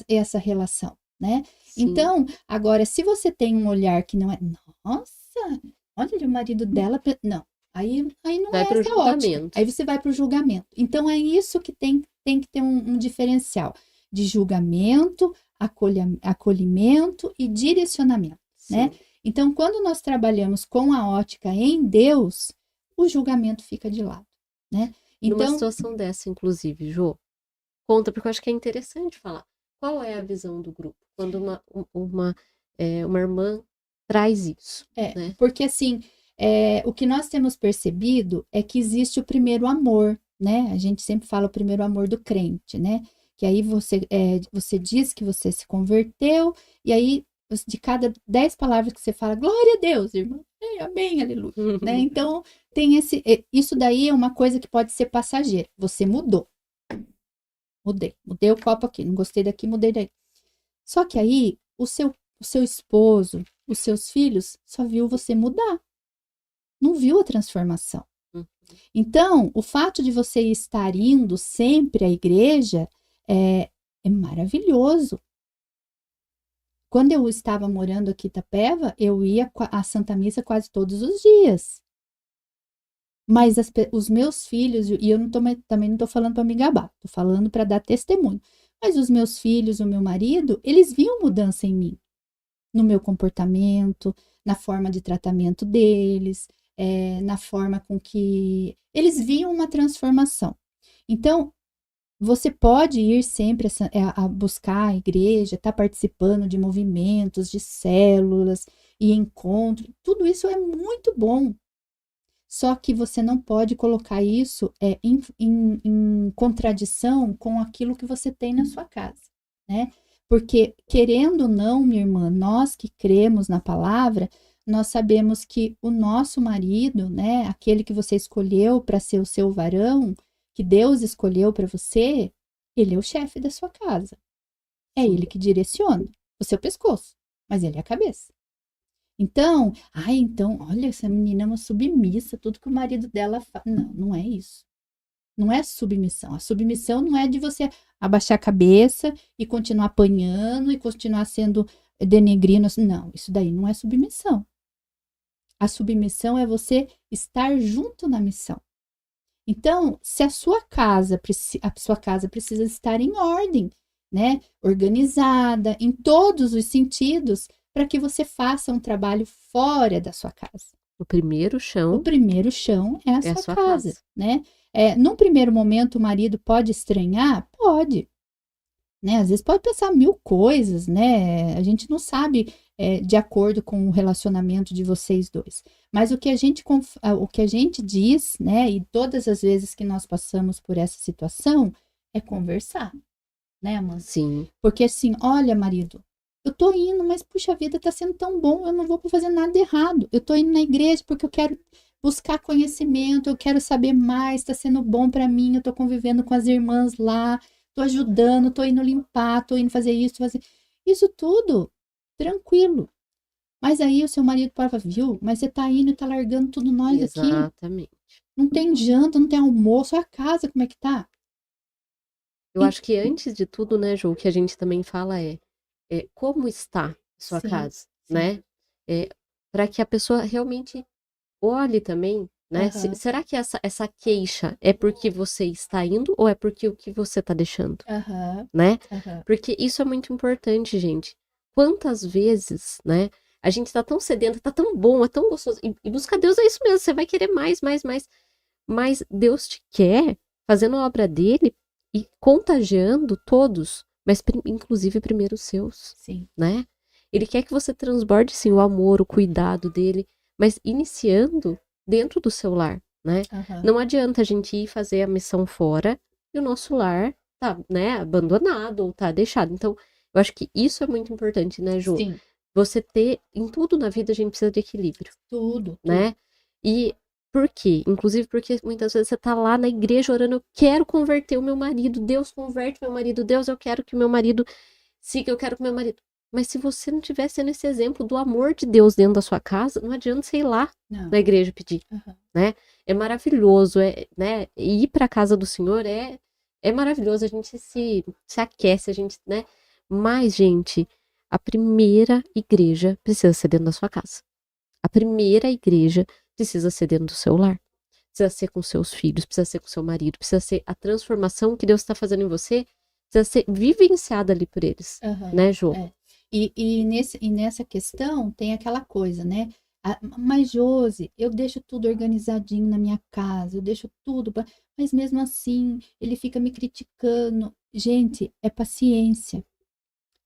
S2: essa relação, né? Sim. Então, agora, se você tem um olhar que não é... Nossa, olha o marido dela... Não, aí não vai é essa ótica. Aí você vai para o julgamento. Então, é isso que tem que ter um diferencial de julgamento, acolhimento e direcionamento, né? Então, quando nós trabalhamos com a ótica em Deus, o julgamento fica de lado, né? Então,
S1: numa situação dessa, inclusive, Jô, conta, porque eu acho que é interessante falar. Qual é a visão do grupo? Quando uma irmã traz isso, né?
S2: Porque assim, o que nós temos percebido é que existe o primeiro amor, né? A gente sempre fala o primeiro amor do crente, né? Que aí você diz que você se converteu, e aí de cada 10 palavras que você fala, glória a Deus, irmã, amém, aleluia, né? Então, tem isso daí é uma coisa que pode ser passageira. Você mudou. Mudei o copo aqui, não gostei daqui, mudei daí. Só que aí, o seu esposo, os seus filhos, só viu você mudar. Não viu a transformação. Então, o fato de você estar indo sempre à igreja, É maravilhoso. Quando eu estava morando aqui em Itapeva, eu ia à Santa Missa quase todos os dias. Mas os meus filhos, e eu também não estou falando para me gabar, estou falando para dar testemunho. Mas os meus filhos, o meu marido, eles viam mudança em mim, no meu comportamento, na forma de tratamento deles, na forma com que eles viam uma transformação. Então, você pode ir sempre a buscar a igreja, estar participando de movimentos, de células e encontros. Tudo isso é muito bom. Só que você não pode colocar isso em contradição com aquilo que você tem na sua casa, né? Porque, querendo ou não, minha irmã, nós que cremos na palavra, nós sabemos que o nosso marido, né, aquele que você escolheu para ser o seu varão, que Deus escolheu para você, ele é o chefe da sua casa. É ele que direciona o seu pescoço, mas ele é a cabeça. Então, olha, essa menina é uma submissa, tudo que o marido dela faz. Não, não é isso. Não é submissão. A submissão não é de você abaixar a cabeça e continuar apanhando e continuar sendo denegrindo. Não, isso daí não é submissão. A submissão é você estar junto na missão. Então, se a sua casa precisa estar em ordem, né? Organizada, em todos os sentidos, para que você faça um trabalho fora da sua casa.
S1: O primeiro chão
S2: é a sua casa, né? Num primeiro momento, o marido pode estranhar? Pode. Né? Às vezes pode pensar mil coisas, né? A gente não sabe de acordo com o relacionamento de vocês dois. Mas o que a gente diz, né? E todas as vezes que nós passamos por essa situação, é conversar, né, Amanda?
S1: Sim.
S2: Porque assim, olha, marido, eu tô indo, mas puxa vida, tá sendo tão bom, eu não vou fazer nada errado. Eu tô indo na igreja porque eu quero buscar conhecimento, eu quero saber mais, tá sendo bom para mim, eu tô convivendo com as irmãs lá, tô ajudando, tô indo limpar, tô indo fazer isso, fazer isso tudo, tranquilo. Mas aí o seu marido fala, viu, mas você tá indo e tá largando tudo nós aqui.
S1: Exatamente.
S2: Não tem janta, não tem almoço, a casa, como é que tá?
S1: Eu acho que antes de tudo, né, Ju, o que a gente também fala é como está a sua casa, né? Para que a pessoa realmente olhe também, né? Será que essa queixa é porque você está indo ou é porque o que você está deixando, né? Porque isso é muito importante, gente. Quantas vezes, né? A gente tá tão sedento, tá tão bom, é tão gostoso. E buscar Deus é isso mesmo, você vai querer mais, mais, mais. Mas Deus te quer fazendo a obra dele e contagiando todos, mas inclusive primeiro os seus,
S2: sim,
S1: né? Ele quer que você transborde, sim, o amor, o cuidado dele, mas iniciando dentro do seu lar, né? Não adianta a gente ir fazer a missão fora e o nosso lar tá, né, abandonado ou tá deixado. Então, eu acho que isso é muito importante, né, Ju?
S2: Sim.
S1: Você ter, em tudo na vida a gente precisa de equilíbrio.
S2: Tudo.
S1: Né? E por quê? Inclusive porque muitas vezes você tá lá na igreja orando, eu quero converter o meu marido, Deus converte meu marido, Deus, eu quero que o meu marido siga, eu quero que o meu marido... Mas se você não estiver sendo esse exemplo do amor de Deus dentro da sua casa, não adianta você ir lá na igreja pedir, né? É maravilhoso, né? Ir para a casa do Senhor é maravilhoso, a gente se aquece, a gente, né? Mas, gente, a primeira igreja precisa ser dentro da sua casa. A primeira igreja precisa ser dentro do seu lar. Precisa ser com seus filhos, precisa ser com seu marido, precisa ser a transformação que Deus está fazendo em você, precisa ser vivenciada ali por eles, né, Jô?
S2: E nessa questão tem aquela coisa, né? Mas, Josi, eu deixo tudo organizadinho na minha casa, eu deixo tudo, mas mesmo assim ele fica me criticando. Gente, é paciência.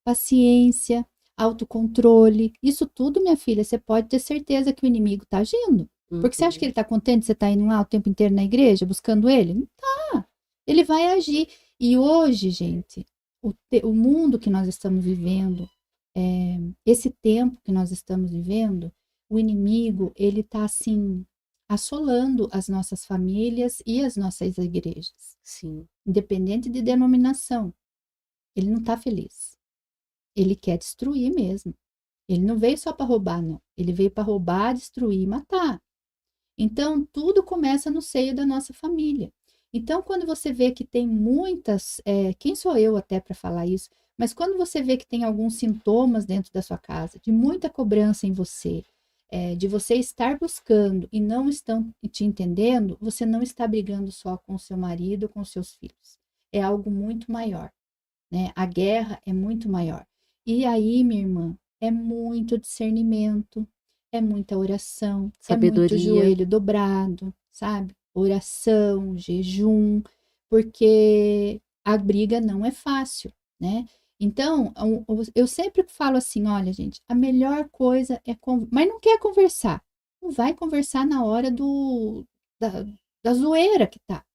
S2: Paciência, autocontrole, isso tudo, minha filha, você pode ter certeza que o inimigo tá agindo. Porque você acha que ele tá contente de você tá indo lá o tempo inteiro na igreja buscando ele? Não tá. Ele vai agir. E hoje, gente, o mundo que nós estamos vivendo, esse tempo que nós estamos vivendo, o inimigo, ele tá assim, assolando as nossas famílias e as nossas igrejas.
S1: Sim.
S2: Independente de denominação. Ele não tá feliz. Ele quer destruir mesmo. Ele não veio só para roubar, não. Ele veio para roubar, destruir e matar. Então, tudo começa no seio da nossa família. Então, quando você vê que tem muitas, quem sou eu até para falar isso? Mas quando você vê que tem alguns sintomas dentro da sua casa, de muita cobrança em você, de você estar buscando e não estão te entendendo, você não está brigando só com o seu marido, com os seus filhos. É algo muito maior, né? A guerra é muito maior. E aí, minha irmã, é muito discernimento, é muita oração, é muito
S1: Sabedoria.
S2: joelho dobrado, sabe? Oração, jejum, porque a briga não é fácil, né? Então, eu sempre falo assim, olha, gente, a melhor coisa é mas não quer conversar. Não vai conversar na hora da, da zoeira que tá.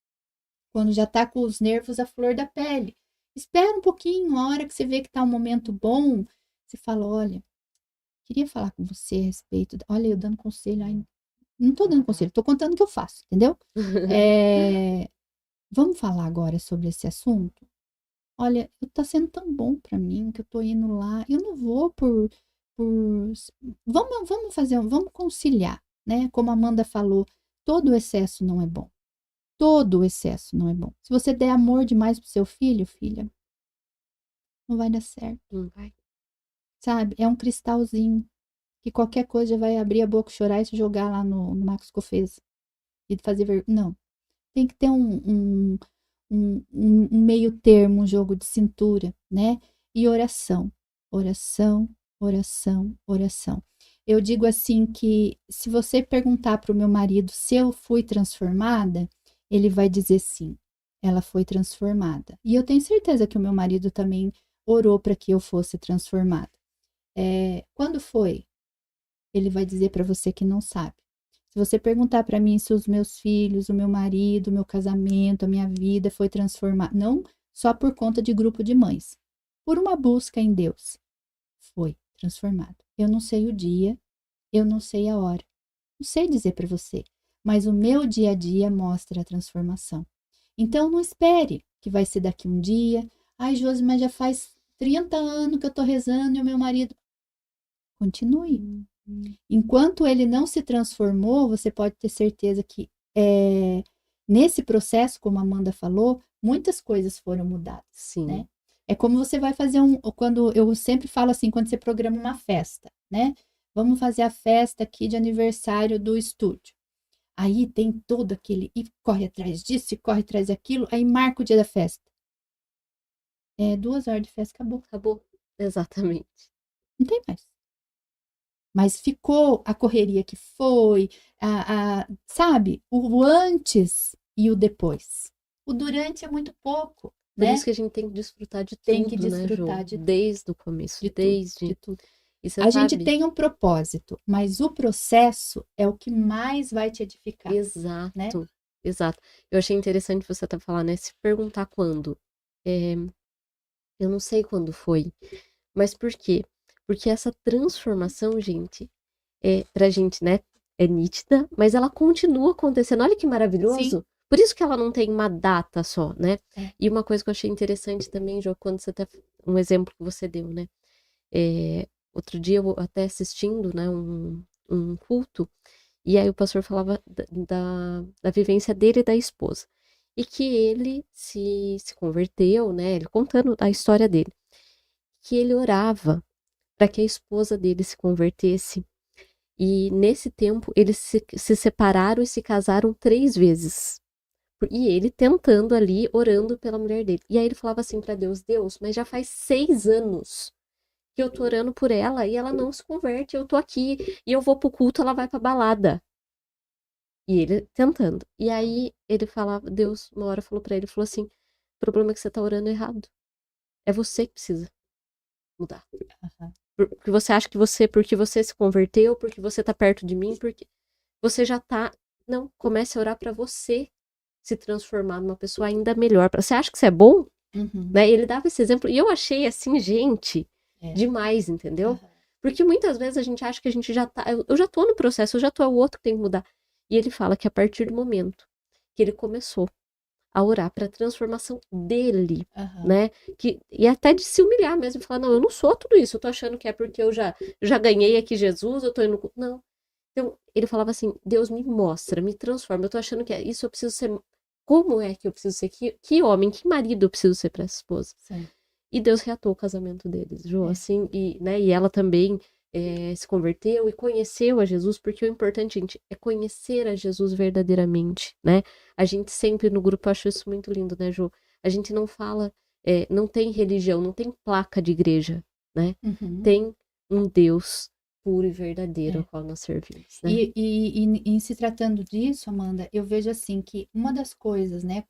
S2: Quando já tá com os nervos à flor da pele. Espera um pouquinho, a hora que você vê que tá um momento bom, você fala, olha, queria falar com você a respeito, olha, eu dando conselho, ai, não tô dando conselho, tô contando o que eu faço, entendeu? É, vamos falar agora sobre esse assunto? Olha, tá sendo tão bom para mim que eu tô indo lá. Eu não vou por... Vamos fazer, vamos conciliar, né? Como a Amanda falou, todo o excesso não é bom. Todo o excesso não é bom. Se você der amor demais pro seu filho, filha, não vai dar certo,
S1: Não vai.
S2: sabe? É um cristalzinho que qualquer coisa já vai abrir a boca, chorar e se jogar lá no Marcos Cofez e fazer Não, tem que ter um meio termo, um jogo de cintura, né? E oração, oração, oração, oração. Eu digo assim que se você perguntar para o meu marido se eu fui transformada, ele vai dizer sim, ela foi transformada. E eu tenho certeza que o meu marido também orou para que eu fosse transformada. Quando foi? Ele vai dizer para você que não sabe. Se você perguntar para mim se os meus filhos, o meu marido, o meu casamento, a minha vida foi transformada, não só por conta de grupo de mães, por uma busca em Deus, foi transformado. Eu não sei o dia, eu não sei a hora, não sei dizer para você, mas o meu dia a dia mostra a transformação. Então não espere que vai ser daqui um dia. Ai, Josi, mas já faz 30 anos que eu tô rezando e o meu marido. Continue. Enquanto ele não se transformou, você pode ter certeza que nesse processo, como a Amanda falou, muitas coisas foram mudadas,
S1: Sim.
S2: né? É como você vai fazer quando eu sempre falo assim, quando você programa uma festa, né? Vamos fazer a festa aqui de aniversário do estúdio. Aí tem todo aquele, e corre atrás disso, e corre atrás daquilo, aí marca o dia da festa. 2 horas de festa, acabou.
S1: Acabou. Exatamente.
S2: Não tem mais. Mas ficou a correria que foi, sabe? O antes e o depois. O durante é muito pouco,
S1: Por
S2: né?
S1: isso que a gente tem que desfrutar de
S2: Tem que
S1: tudo, né,
S2: desfrutar
S1: Jô?
S2: de
S1: Desde o começo,
S2: de tudo, de
S1: desde...
S2: tudo.
S1: E você
S2: A gente
S1: sabe...
S2: tem um propósito, mas o processo é o que mais vai te edificar, né?
S1: Exato, exato. Eu achei interessante você até falar, né? Se perguntar quando. É, eu não sei quando foi, mas por quê? Porque essa transformação, gente, pra gente, né, é nítida, mas ela continua acontecendo. Olha que
S2: Sim.
S1: maravilhoso. Por isso que ela não tem uma data só, né?
S2: É.
S1: E uma coisa que eu achei interessante também, Jô, quando você até... Um exemplo que você deu, né? Outro dia eu até assistindo, né, um culto, e aí o pastor falava da vivência dele e da esposa. E que ele se converteu, né? Ele contando a história dele. Que ele orava para que a esposa dele se convertesse. E nesse tempo eles se separaram e se casaram 3 vezes. E ele tentando ali, orando pela mulher dele. E aí ele falava assim para Deus: Deus, mas já faz 6 anos que eu tô orando por ela e ela não se converte. Eu tô aqui e eu vou pro culto, ela vai pra balada. E ele tentando. E aí ele falava, Deus, uma hora falou pra ele, falou assim: o problema é que você tá orando errado. É você que precisa mudar.
S2: Uhum.
S1: Porque você acha que porque você se converteu, porque você tá perto de mim, porque você já tá. Não, comece a orar pra você se transformar numa pessoa ainda melhor. Você acha que isso é bom?
S2: Uhum.
S1: Né? Ele dava esse exemplo e eu achei assim, gente, demais, entendeu?
S2: Uhum.
S1: Porque muitas vezes a gente acha que a gente já tá. Eu já tô no processo, eu já tô, é o outro que tem que mudar. E ele fala que a partir do momento que ele começou a orar para a transformação dele,
S2: Uhum.
S1: né? E até de se humilhar mesmo, falar, não, eu não sou tudo isso, eu tô achando que é porque eu já ganhei aqui Jesus, eu tô indo. Não. Então, ele falava assim, Deus me mostra, me transforma, eu tô achando que é isso, eu preciso ser Como é que eu preciso ser? Que homem, que marido eu preciso ser para essa esposa?
S2: Sim.
S1: E Deus reatou o casamento deles, Jô,
S2: É.
S1: assim, e ela também se converteu e conheceu a Jesus, porque o importante, gente, é conhecer a Jesus verdadeiramente, né? A gente sempre no grupo, eu acho isso muito lindo, né, Jô? A gente não fala, não tem religião, não tem placa de igreja, né?
S2: Uhum.
S1: Tem um Deus puro e verdadeiro
S2: É.
S1: ao qual nós servimos, né?
S2: E em se tratando disso, Amanda, eu vejo assim que uma das coisas, né,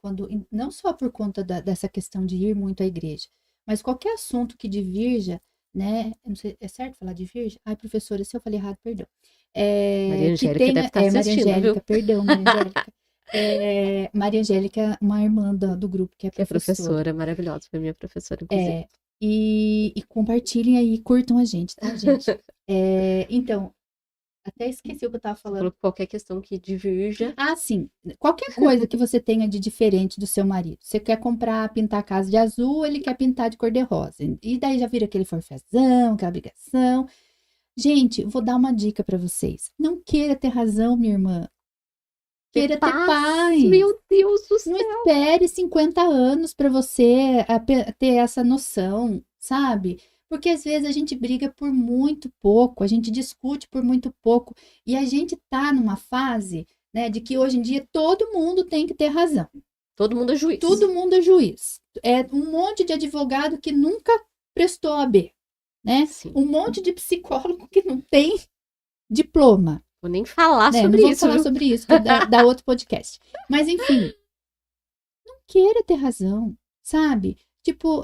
S2: não só por conta dessa questão de ir muito à igreja, mas qualquer assunto que divirja, né, eu não sei, é certo falar divirja? Ai, professora, se eu falei errado, perdão.
S1: Maria
S2: Que
S1: Angélica deve
S2: tenha,
S1: estar
S2: Maria
S1: assistindo, viu?
S2: Angélica, perdão, Maria Angélica. Maria Angélica, uma irmã do grupo, que é
S1: Que é
S2: professora.
S1: professora maravilhosa, foi minha professora, inclusive.
S2: E compartilhem aí, curtam a gente, tá, gente? Então, até esqueci o que eu tava
S1: Você
S2: falando.
S1: falou que qualquer questão que divirja.
S2: Ah, sim. Qualquer coisa que você tenha de diferente do seu marido. Você quer pintar a casa de azul, ele quer pintar de cor-de-rosa. E daí já vira aquele forfezão, aquela brigação. Gente, vou dar uma dica pra vocês. Não queira ter razão, minha irmã. Queira ter paz.
S1: Meu Deus do
S2: Não
S1: céu.
S2: espere 50 anos pra você ter essa noção, sabe? Porque às vezes a gente briga por muito pouco, a gente discute por muito pouco, e a gente tá numa fase, né, de que hoje em dia todo mundo tem que ter razão.
S1: Todo mundo é juiz.
S2: Todo mundo é juiz. É um monte de advogado que nunca prestou OAB, né?
S1: Sim.
S2: Um monte de psicólogo que não tem diploma.
S1: Vou nem falar
S2: Né?
S1: sobre
S2: Não vou
S1: isso,
S2: falar
S1: viu?
S2: sobre isso, que dá outro podcast. Mas enfim, não queira ter razão, sabe? Tipo,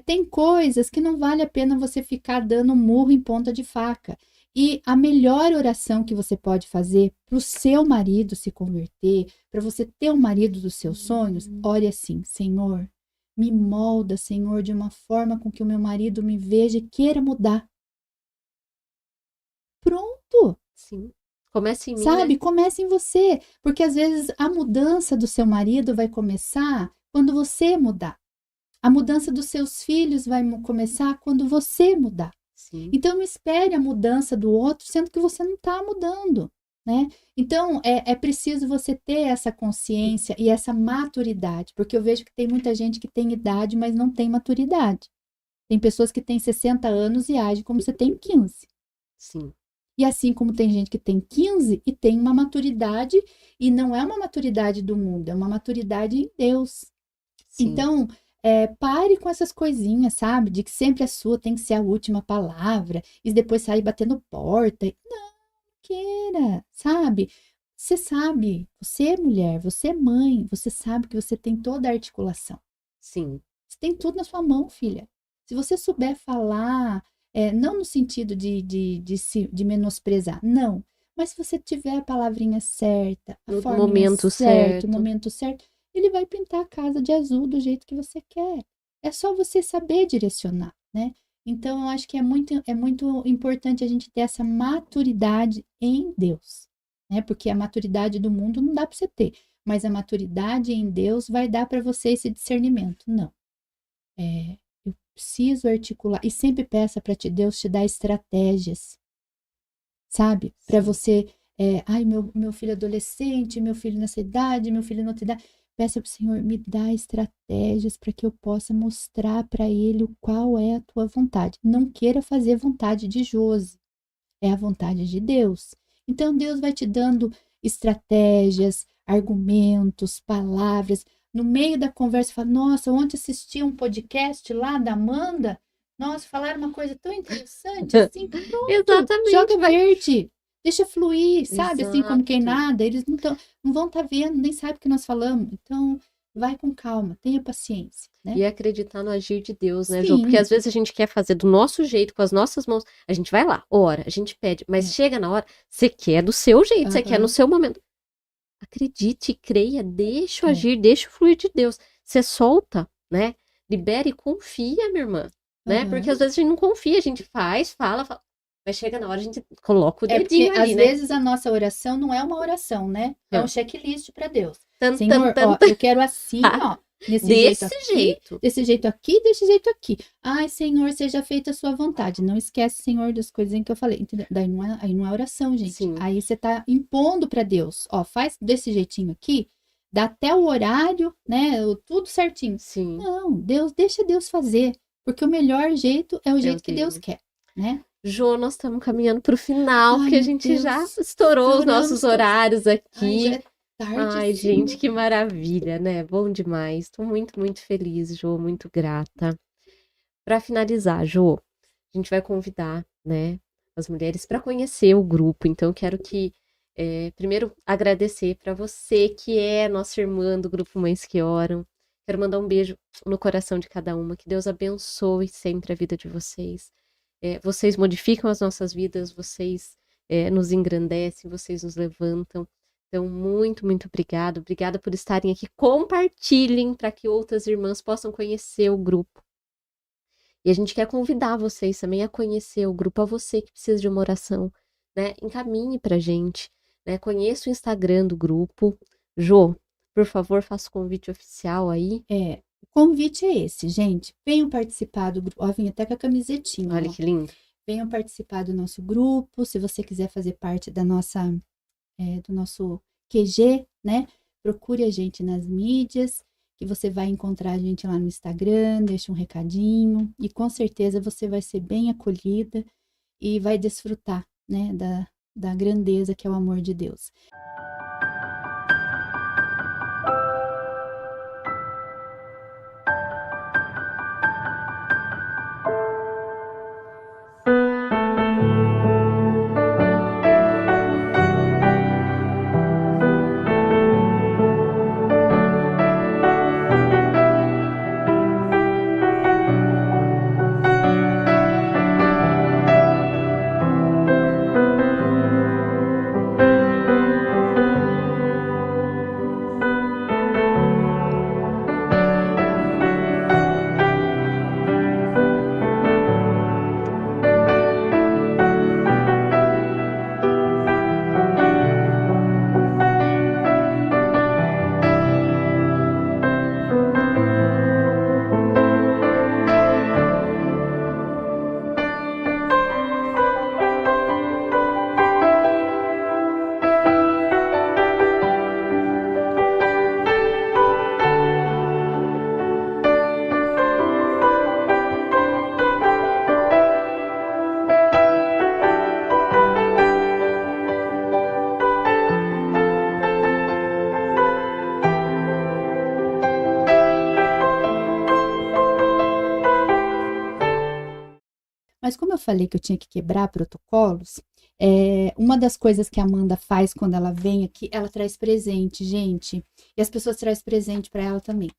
S2: tem coisas que não vale a pena você ficar dando murro em ponta de faca. E a melhor oração que você pode fazer para o seu marido se converter, para você ter um marido dos seus sonhos, ore assim: Senhor, me molda, Senhor, de uma forma com que o meu marido me veja e queira mudar. Pronto.
S1: Sim. Comece em mim,
S2: Sabe?
S1: né?
S2: Comece em você. Porque às vezes a mudança do seu marido vai começar quando você mudar. A mudança dos seus filhos vai começar quando você mudar.
S1: Sim.
S2: Então, não espere a mudança do outro, sendo que você não está mudando, né? Então, é preciso você ter essa consciência e essa maturidade, porque eu vejo que tem muita gente que tem idade, mas não tem maturidade. Tem pessoas que têm 60 anos e agem como você tem 15.
S1: Sim.
S2: E assim como tem gente que tem 15 e tem uma maturidade, e não é uma maturidade do mundo, é uma maturidade em Deus.
S1: Sim.
S2: Então, pare com essas coisinhas, sabe? De que sempre a sua tem que ser a última palavra e depois sair batendo porta. Não queira, sabe? Você sabe, você é mulher, você é mãe, você sabe que você tem toda a articulação.
S1: Sim.
S2: Você tem tudo na sua mão, filha. Se você souber falar, não no sentido de menosprezar, não. Mas se você tiver a palavrinha certa, a
S1: No
S2: forminha
S1: momento
S2: certa,
S1: certo.
S2: o momento certo, ele vai pintar a casa de azul do jeito que você quer. É só você saber direcionar, né? Então, eu acho que é muito importante a gente ter essa maturidade em Deus, né? Porque a maturidade do mundo não dá para você ter, mas a maturidade em Deus vai dar para você esse discernimento. Não. Eu preciso articular. E sempre peça para Deus te dar estratégias, sabe? Para você. Ai, meu filho adolescente, meu filho nessa idade, meu filho noutra idade. Peça para o Senhor, me dá estratégias para que eu possa mostrar para ele qual é a tua vontade. Não queira fazer vontade de Josi, é a vontade de Deus. Então, Deus vai te dando estratégias, argumentos, palavras. No meio da conversa, fala: Nossa, ontem assisti um podcast lá da Amanda. Nossa, falaram uma coisa tão interessante assim. Pronto,
S1: Exatamente.
S2: joga verde. Deixa fluir, sabe?
S1: Exato.
S2: Assim como quem nada. Eles não vão estar vendo, nem sabem o que nós falamos. Então, vai com calma, tenha paciência, né?
S1: E acreditar no agir de Deus, né,
S2: Sim.
S1: Jô? Porque às vezes a gente quer fazer do nosso jeito, com as nossas mãos. A gente vai lá, ora, a gente pede, mas chega na hora, você quer do seu jeito, você quer no seu momento. Acredite, creia, deixa o agir, deixa o fluir de Deus. Você solta, né? Libera e confia, minha irmã, né? Porque às vezes a gente não confia, a gente fala, mas chega na hora a gente coloca o dedinho
S2: porque
S1: ali,
S2: às
S1: né?
S2: vezes a nossa oração não é uma oração, né? É um checklist para Deus.
S1: Tan,
S2: Senhor,
S1: tan,
S2: ó,
S1: tan.
S2: eu quero assim, ó,
S1: Desse jeito.
S2: desse jeito aqui, desse jeito aqui. Ai, Senhor, seja feita a sua vontade. Não esquece, Senhor, das coisinhas que eu falei, entendeu? Aí não é oração, gente.
S1: Sim.
S2: Aí você tá impondo para Deus, ó, faz desse jeitinho aqui, dá até o horário, né? Tudo certinho.
S1: Sim.
S2: Não, deixa Deus fazer, porque o melhor jeito é o
S1: É
S2: jeito
S1: o
S2: que Deus
S1: dele.
S2: quer, né?
S1: Jô, nós estamos caminhando para o final,
S2: Ai,
S1: porque a
S2: meu
S1: gente já
S2: Deus,
S1: estourou os nossos
S2: estouramos todos.
S1: horários
S2: Ai, já
S1: aqui.
S2: é tarde,
S1: Ai,
S2: sim.
S1: gente, que maravilha, né? Bom demais. Estou muito, muito feliz, Jô, muito grata. Para finalizar, Jô, a gente vai convidar, né, as mulheres para conhecer o grupo. Então, eu quero que, primeiro, agradecer para você que é nossa irmã do grupo Mães que Oram. Quero mandar um beijo no coração de cada uma. Que Deus abençoe sempre a vida de vocês. Vocês modificam as nossas vidas, vocês nos engrandecem, vocês nos levantam. Então, muito, muito obrigada. Obrigada por estarem aqui. Compartilhem para que outras irmãs possam conhecer o grupo. E a gente quer convidar vocês também a conhecer o grupo, a você que precisa de uma oração, né? Encaminhe pra gente, né? Conheça o Instagram do grupo. Jô, por favor, faça o convite oficial aí.
S2: O convite é esse, gente. Venham participar do grupo. Ó, vim até com a camisetinha,
S1: Olha
S2: ó.
S1: que lindo.
S2: Venham participar do nosso grupo. Se você quiser fazer parte da nossa, do nosso QG, né? Procure a gente nas mídias, que você vai encontrar a gente lá no Instagram, deixa um recadinho e com certeza você vai ser bem acolhida e vai desfrutar, né, da grandeza que é o amor de Deus. Mas como eu falei que eu tinha que quebrar protocolos, uma das coisas que a Amanda faz quando ela vem aqui, ela traz presente, gente. E as pessoas trazem presente para ela também.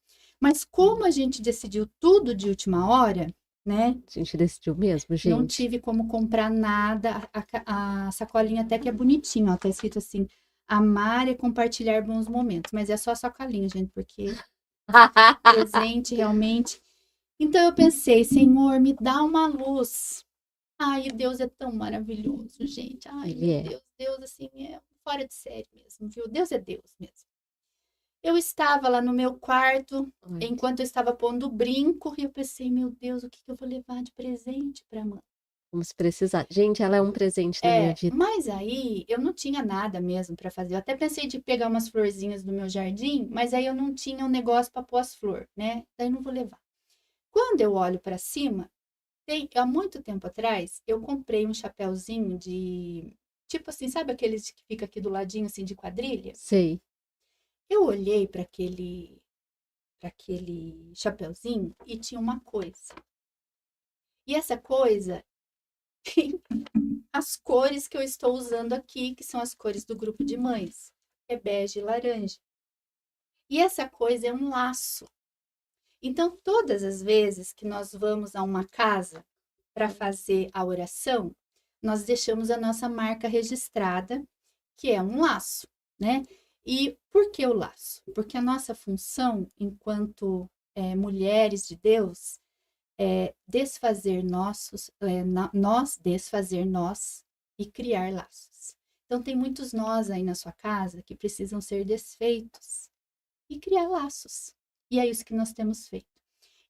S2: Mas como a gente decidiu tudo de última hora, né?
S1: A gente decidiu mesmo, gente.
S2: Não tive como comprar nada. A sacolinha até que é bonitinha, ó. Tá escrito assim: amar e compartilhar bons momentos. Mas é só a sacolinha, gente, porque presente realmente. Então eu pensei, Senhor, me dá uma luz. Ai, Deus é tão maravilhoso, gente. Ai,
S1: Ele
S2: meu
S1: é.
S2: Deus, Deus assim é fora de série mesmo, viu? Deus é Deus mesmo. Eu estava lá no meu quarto,
S1: Olha,
S2: enquanto eu estava pondo o brinco, e eu pensei, meu Deus, o que eu vou levar de presente para mãe?
S1: como se precisar. Gente, ela é um presente na minha vida.
S2: Mas aí eu não tinha nada mesmo para fazer. Eu até pensei de pegar umas florzinhas do meu jardim, mas aí eu não tinha um negócio para pôr as flores, né? Daí eu não vou levar. Quando eu olho para cima, há muito tempo atrás, eu comprei um chapéuzinho de, tipo assim, sabe aqueles que fica aqui do ladinho, assim, de quadrilha?
S1: Sei.
S2: Eu olhei para aquele chapéuzinho e tinha uma coisa. E essa coisa tem as cores que eu estou usando aqui, que são as cores do grupo de mães. É bege e laranja. E essa coisa é um laço. Então, todas as vezes que nós vamos a uma casa para fazer a oração, nós deixamos a nossa marca registrada, que é um laço, né? E por que o laço? Porque a nossa função, enquanto mulheres de Deus, é desfazer nós desfazer nós e criar laços. Então, tem muitos nós aí na sua casa que precisam ser desfeitos e criar laços. E é isso que nós temos feito.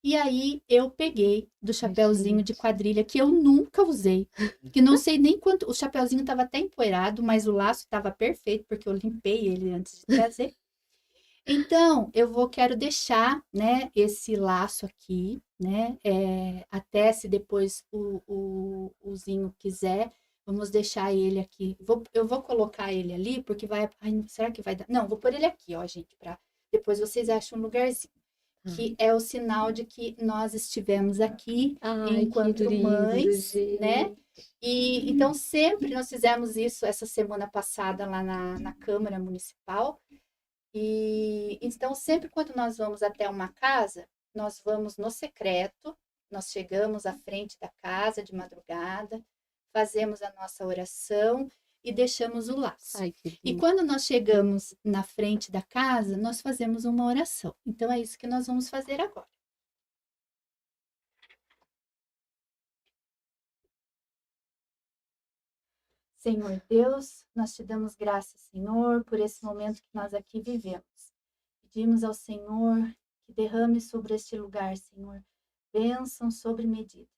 S2: E aí eu peguei do chapéuzinho de quadrilha que eu nunca usei, que não sei nem quanto, o chapéuzinho estava até empoeirado, mas o laço estava perfeito porque eu limpei ele antes de trazer. Então, quero deixar, né, esse laço aqui, né, até se depois o Zinho quiser, vamos deixar ele aqui. Eu vou colocar ele ali, porque vai. Ai, será que vai dar? Não, vou pôr ele aqui, ó, gente, para depois vocês acham um lugarzinho. Que é o sinal de que nós estivemos aqui
S1: Ai, que
S2: enquanto
S1: lindo,
S2: mães, né?
S1: gente.
S2: E então sempre nós fizemos isso essa semana passada lá na Câmara Municipal. E então, sempre quando nós vamos até uma casa, nós vamos no secreto, nós chegamos à frente da casa de madrugada, fazemos a nossa oração e deixamos o laço.
S1: Ai, que
S2: E
S1: lindo.
S2: quando nós chegamos na frente da casa, nós fazemos uma oração. Então, é isso que nós vamos fazer agora. Senhor Deus, nós te damos graças, Senhor, por esse momento que nós aqui vivemos. Pedimos ao Senhor que derrame sobre este lugar, Senhor, bênção sobre medida.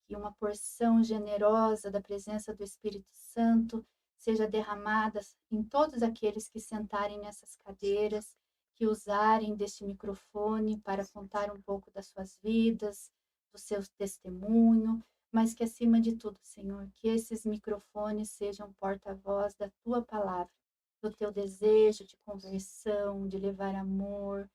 S2: Que uma porção generosa da presença do Espírito Santo seja derramada em todos aqueles que sentarem nessas cadeiras, que usarem deste microfone para contar um pouco das suas vidas, do seu testemunho, mas que acima de tudo, Senhor, que esses microfones sejam porta-voz da tua palavra, do teu desejo de conversão, de levar amor,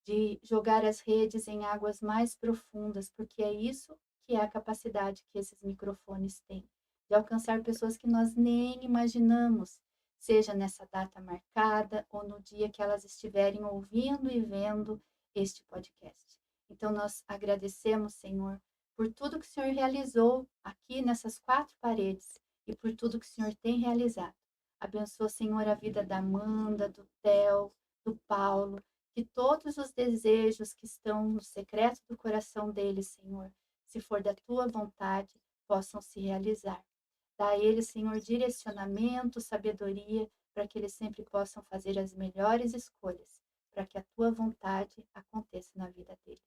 S2: de jogar as redes em águas mais profundas, porque é isso que é a capacidade que esses microfones têm, de alcançar pessoas que nós nem imaginamos, seja nessa data marcada ou no dia que elas estiverem ouvindo e vendo este podcast. Então, nós agradecemos, Senhor, por tudo que o Senhor realizou aqui nessas 4 paredes e por tudo que o Senhor tem realizado. Abençoa, Senhor, a vida da Amanda, do Theo, do Paulo, que todos os desejos que estão no secreto do coração deles, Senhor, se for da tua vontade, possam se realizar. Dá a eles, Senhor, direcionamento, sabedoria, para que eles sempre possam fazer as melhores escolhas, para que a tua vontade aconteça na vida deles.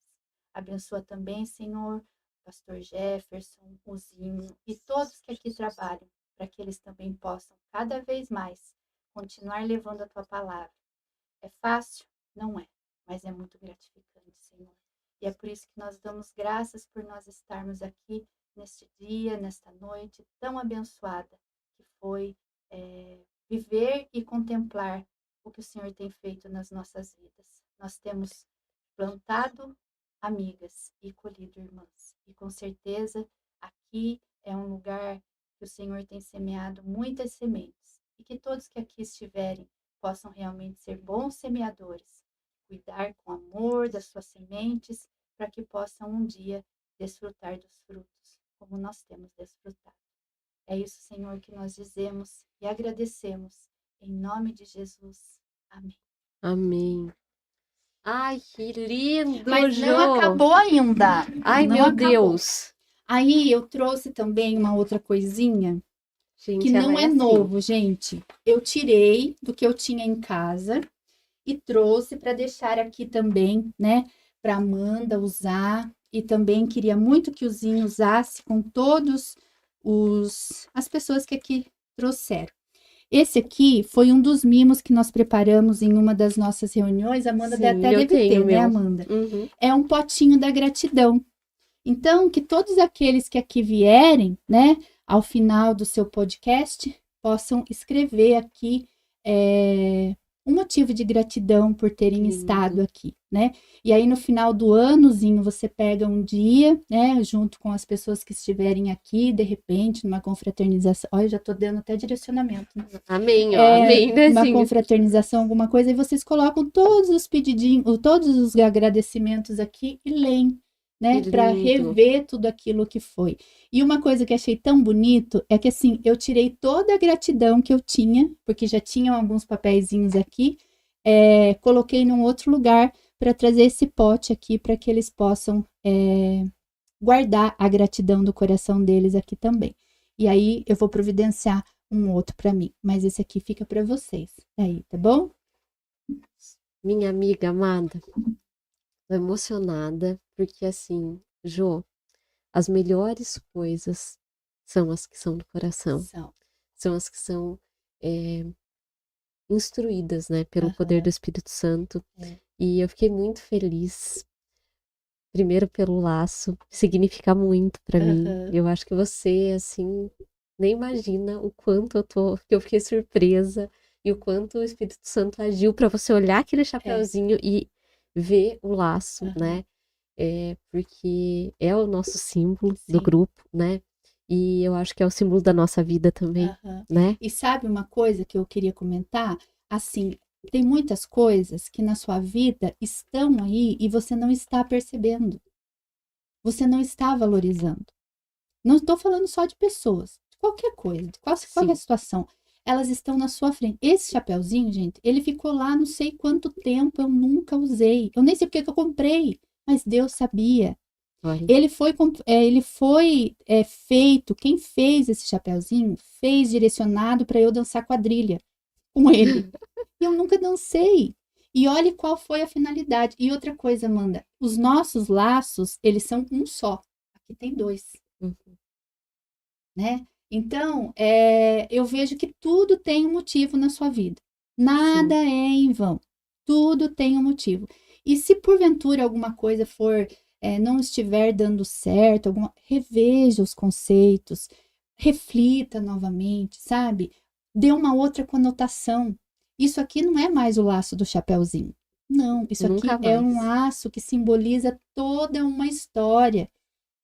S2: Abençoa também, Senhor, o pastor Jefferson, o Zinho e todos que aqui trabalham, para que eles também possam, cada vez mais, continuar levando a tua palavra. É fácil? Não é, mas é muito gratificante, Senhor. E é por isso que nós damos graças por nós estarmos aqui neste dia, nesta noite tão abençoada, que foi viver e contemplar o que o Senhor tem feito nas nossas vidas. Nós temos plantado amigas e colhido irmãs. E com certeza aqui é um lugar que o Senhor tem semeado muitas sementes. E que todos que aqui estiverem possam realmente ser bons semeadores, cuidar com amor das suas sementes, para que possam um dia desfrutar dos frutos, como nós temos desfrutado. É isso, Senhor, que nós dizemos e agradecemos. Em nome de Jesus. Amém.
S1: Amém. Ai, que lindo,
S2: Mas não
S1: Jô.
S2: acabou ainda.
S1: Ai,
S2: não
S1: meu
S2: acabou.
S1: Deus.
S2: Aí eu trouxe também uma outra coisinha que
S1: Gente, ela
S2: não
S1: é
S2: é
S1: assim.
S2: novo, gente. Eu tirei do que eu tinha em casa e trouxe para deixar aqui também, né, para Amanda usar, e também queria muito que o Zinho usasse com todos as pessoas que aqui trouxeram. Esse aqui foi um dos mimos que nós preparamos em uma das nossas reuniões. A Amanda
S1: Sim,
S2: até
S1: eu
S2: deve
S1: tenho
S2: ter, né,
S1: meu.
S2: Amanda?
S1: Uhum.
S2: É um potinho da gratidão. Então, que todos aqueles que aqui vierem, né, ao final do seu podcast, possam escrever aqui um motivo de gratidão por terem estado aqui, né? E aí, no final do anozinho, você pega um dia, né, junto com as pessoas que estiverem aqui, de repente, numa confraternização. Olha, eu já tô dando até direcionamento, né?
S1: Amém, ó. Amém, né,
S2: Uma
S1: Zinho?
S2: confraternização, alguma coisa, e vocês colocam todos os pedidinhos, todos os agradecimentos aqui e leem, né,
S1: Que
S2: para
S1: lindo.
S2: rever tudo aquilo que foi. E uma coisa que achei tão bonito é que assim, eu tirei toda a gratidão que eu tinha, porque já tinham alguns papeizinhos aqui, coloquei num outro lugar para trazer esse pote aqui para que eles possam guardar a gratidão do coração deles aqui também. E aí eu vou providenciar um outro para mim, mas esse aqui fica para vocês. Aí, tá bom?
S1: Minha amiga amada, tô emocionada, porque assim, Jô, as melhores coisas são as que são do coração. São as que são instruídas, né, pelo poder do Espírito Santo.
S2: É.
S1: E eu fiquei muito feliz. Primeiro pelo laço, significa muito pra mim. Eu acho que você, assim, nem imagina o quanto que eu fiquei surpresa e o quanto o Espírito Santo agiu pra você olhar aquele chapeuzinho e ver o laço, né? Porque é o nosso símbolo do grupo, né? E eu acho que é o símbolo da nossa vida também, né?
S2: E sabe uma coisa que eu queria comentar? Assim, tem muitas coisas que na sua vida estão aí e você não está percebendo. Você não está valorizando. Não estou falando só de pessoas, de qualquer coisa, de qualquer situação. Elas estão na sua frente. Esse chapeuzinho, gente, ele ficou lá não sei quanto tempo, eu nunca usei. Eu nem sei porque que eu comprei, mas Deus sabia. Ele foi feito, quem fez esse chapeuzinho, fez direcionado para eu dançar quadrilha com ele. E eu nunca dancei. E olhe qual foi a finalidade. E outra coisa, Amanda, os nossos laços, eles são um só. Aqui tem dois. Né? Então, eu vejo que tudo tem um motivo na sua vida. Nada é em vão. Tudo tem um motivo. E se porventura alguma coisa não estiver dando certo, reveja os conceitos, reflita novamente, sabe? Dê uma outra conotação. Isso aqui não é mais o laço do chapeuzinho. Não, isso aqui é um laço que simboliza toda uma história,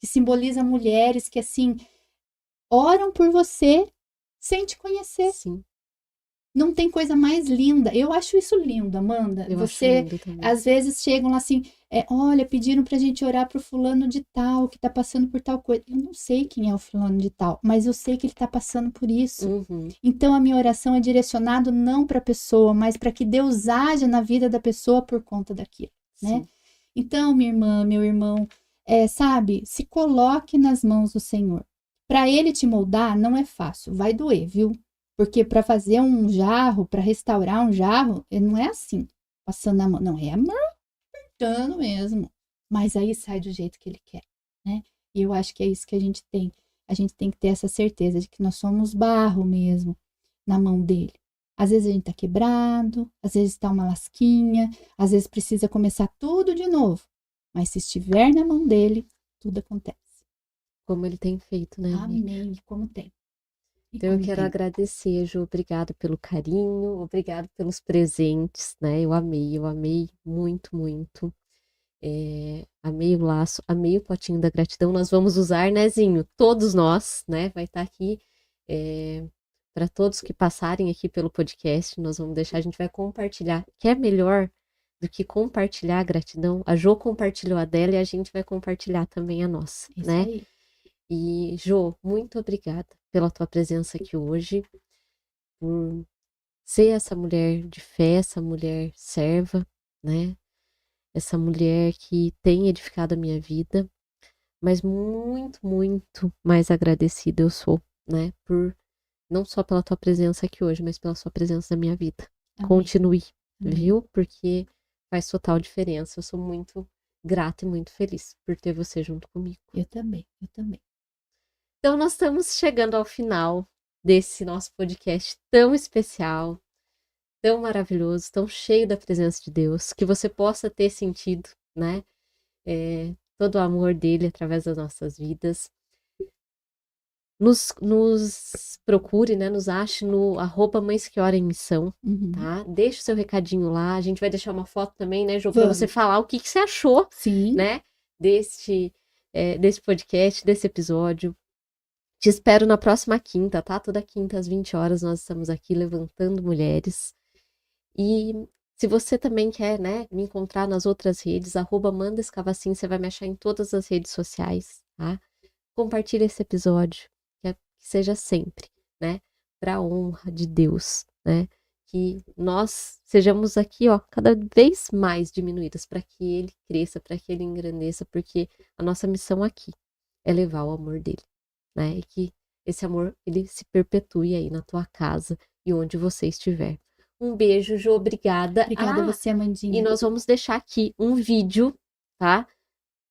S2: que simboliza mulheres que, assim, oram por você sem te conhecer.
S1: Sim.
S2: Não tem coisa mais linda. Eu acho isso lindo, Amanda.
S1: Acho lindo também.
S2: Às vezes chegam lá assim, olha, pediram pra gente orar pro fulano de tal, que tá passando por tal coisa. Eu não sei quem é o fulano de tal, mas eu sei que ele tá passando por isso. Então a minha oração é direcionada não pra pessoa, mas para que Deus haja na vida da pessoa por conta daquilo, né? Então, minha irmã, meu irmão, sabe, se coloque nas mãos do Senhor. Para ele te moldar não é fácil, vai doer, viu? Porque para fazer um jarro, para restaurar um jarro, não é assim, passando a mão, não, é apertando mesmo. Mas aí sai do jeito que ele quer, né? E eu acho que é isso que a gente tem. A gente tem que ter essa certeza de que nós somos barro mesmo na mão dele. Às vezes a gente tá quebrado, às vezes tá uma lasquinha, às vezes precisa começar tudo de novo. Mas se estiver na mão dele, tudo acontece.
S1: Como ele tem feito, né, amiga?
S2: Amém, como tem.
S1: Então eu quero agradecer, Ju, obrigado pelo carinho, obrigado pelos presentes, né? Eu amei muito, muito. Amei o laço, amei o potinho da gratidão. Nós vamos usar, né, Zinho? Todos nós, né? Vai estar aqui para todos que passarem aqui pelo podcast. Nós vamos deixar, a gente vai compartilhar. Que é melhor do que compartilhar a gratidão? A Jo compartilhou a dela e a gente vai compartilhar também a nossa,
S2: Isso
S1: né?
S2: aí.
S1: E, Jo, muito obrigada pela tua presença aqui hoje, por ser essa mulher de fé, essa mulher serva, né? Essa mulher que tem edificado a minha vida, mas muito, muito mais agradecida eu sou, né? Por não só pela tua presença aqui hoje, mas pela sua presença na minha vida.
S2: Amém.
S1: Continue,
S2: Amém.
S1: viu? Porque faz total diferença. Eu sou muito grata e muito feliz por ter você junto comigo.
S2: Eu também.
S1: Então, nós estamos chegando ao final desse nosso podcast tão especial, tão maravilhoso, tão cheio da presença de Deus, que você possa ter sentido, né? Todo o amor dele através das nossas vidas. Nos procure, né? Nos ache no @Mães que Oram em Missão, tá? Deixa o seu recadinho lá. A gente vai deixar uma foto também, né, Jô, pra você falar o que você achou, né? Desse podcast, desse episódio. Te espero na próxima quinta, tá? Toda quinta às 20 horas nós estamos aqui levantando mulheres. E se você também quer, né, me encontrar nas outras redes, @MandaEscavacim, você vai me achar em todas as redes sociais, tá? Compartilhe esse episódio, que seja sempre, né, pra honra de Deus, né? Que nós sejamos aqui, ó, cada vez mais diminuídas para que ele cresça, para que ele engrandeça, porque a nossa missão aqui é levar o amor dele, né? E que esse amor, ele se perpetue aí na tua casa e onde você estiver. Um beijo, Jô, obrigada.
S2: Obrigada a você, Amandinha.
S1: E nós vamos deixar aqui um vídeo, tá?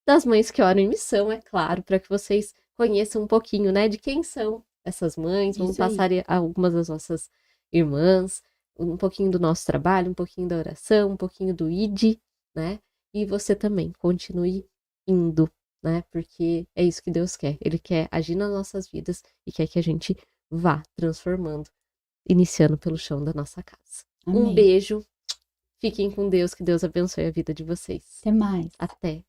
S1: Das Mães que Oram em Missão, é claro, para que vocês conheçam um pouquinho, né, de quem são essas mães. Vamos passar algumas das nossas irmãs, um pouquinho do nosso trabalho, um pouquinho da oração, um pouquinho do ID, né? E você também continue indo, né? Porque é isso que Deus quer. Ele quer agir nas nossas vidas e quer que a gente vá transformando, iniciando pelo chão da nossa casa. Um
S2: Amém.
S1: beijo. Fiquem com Deus, que Deus abençoe a vida de vocês.
S2: Até mais.
S1: Até.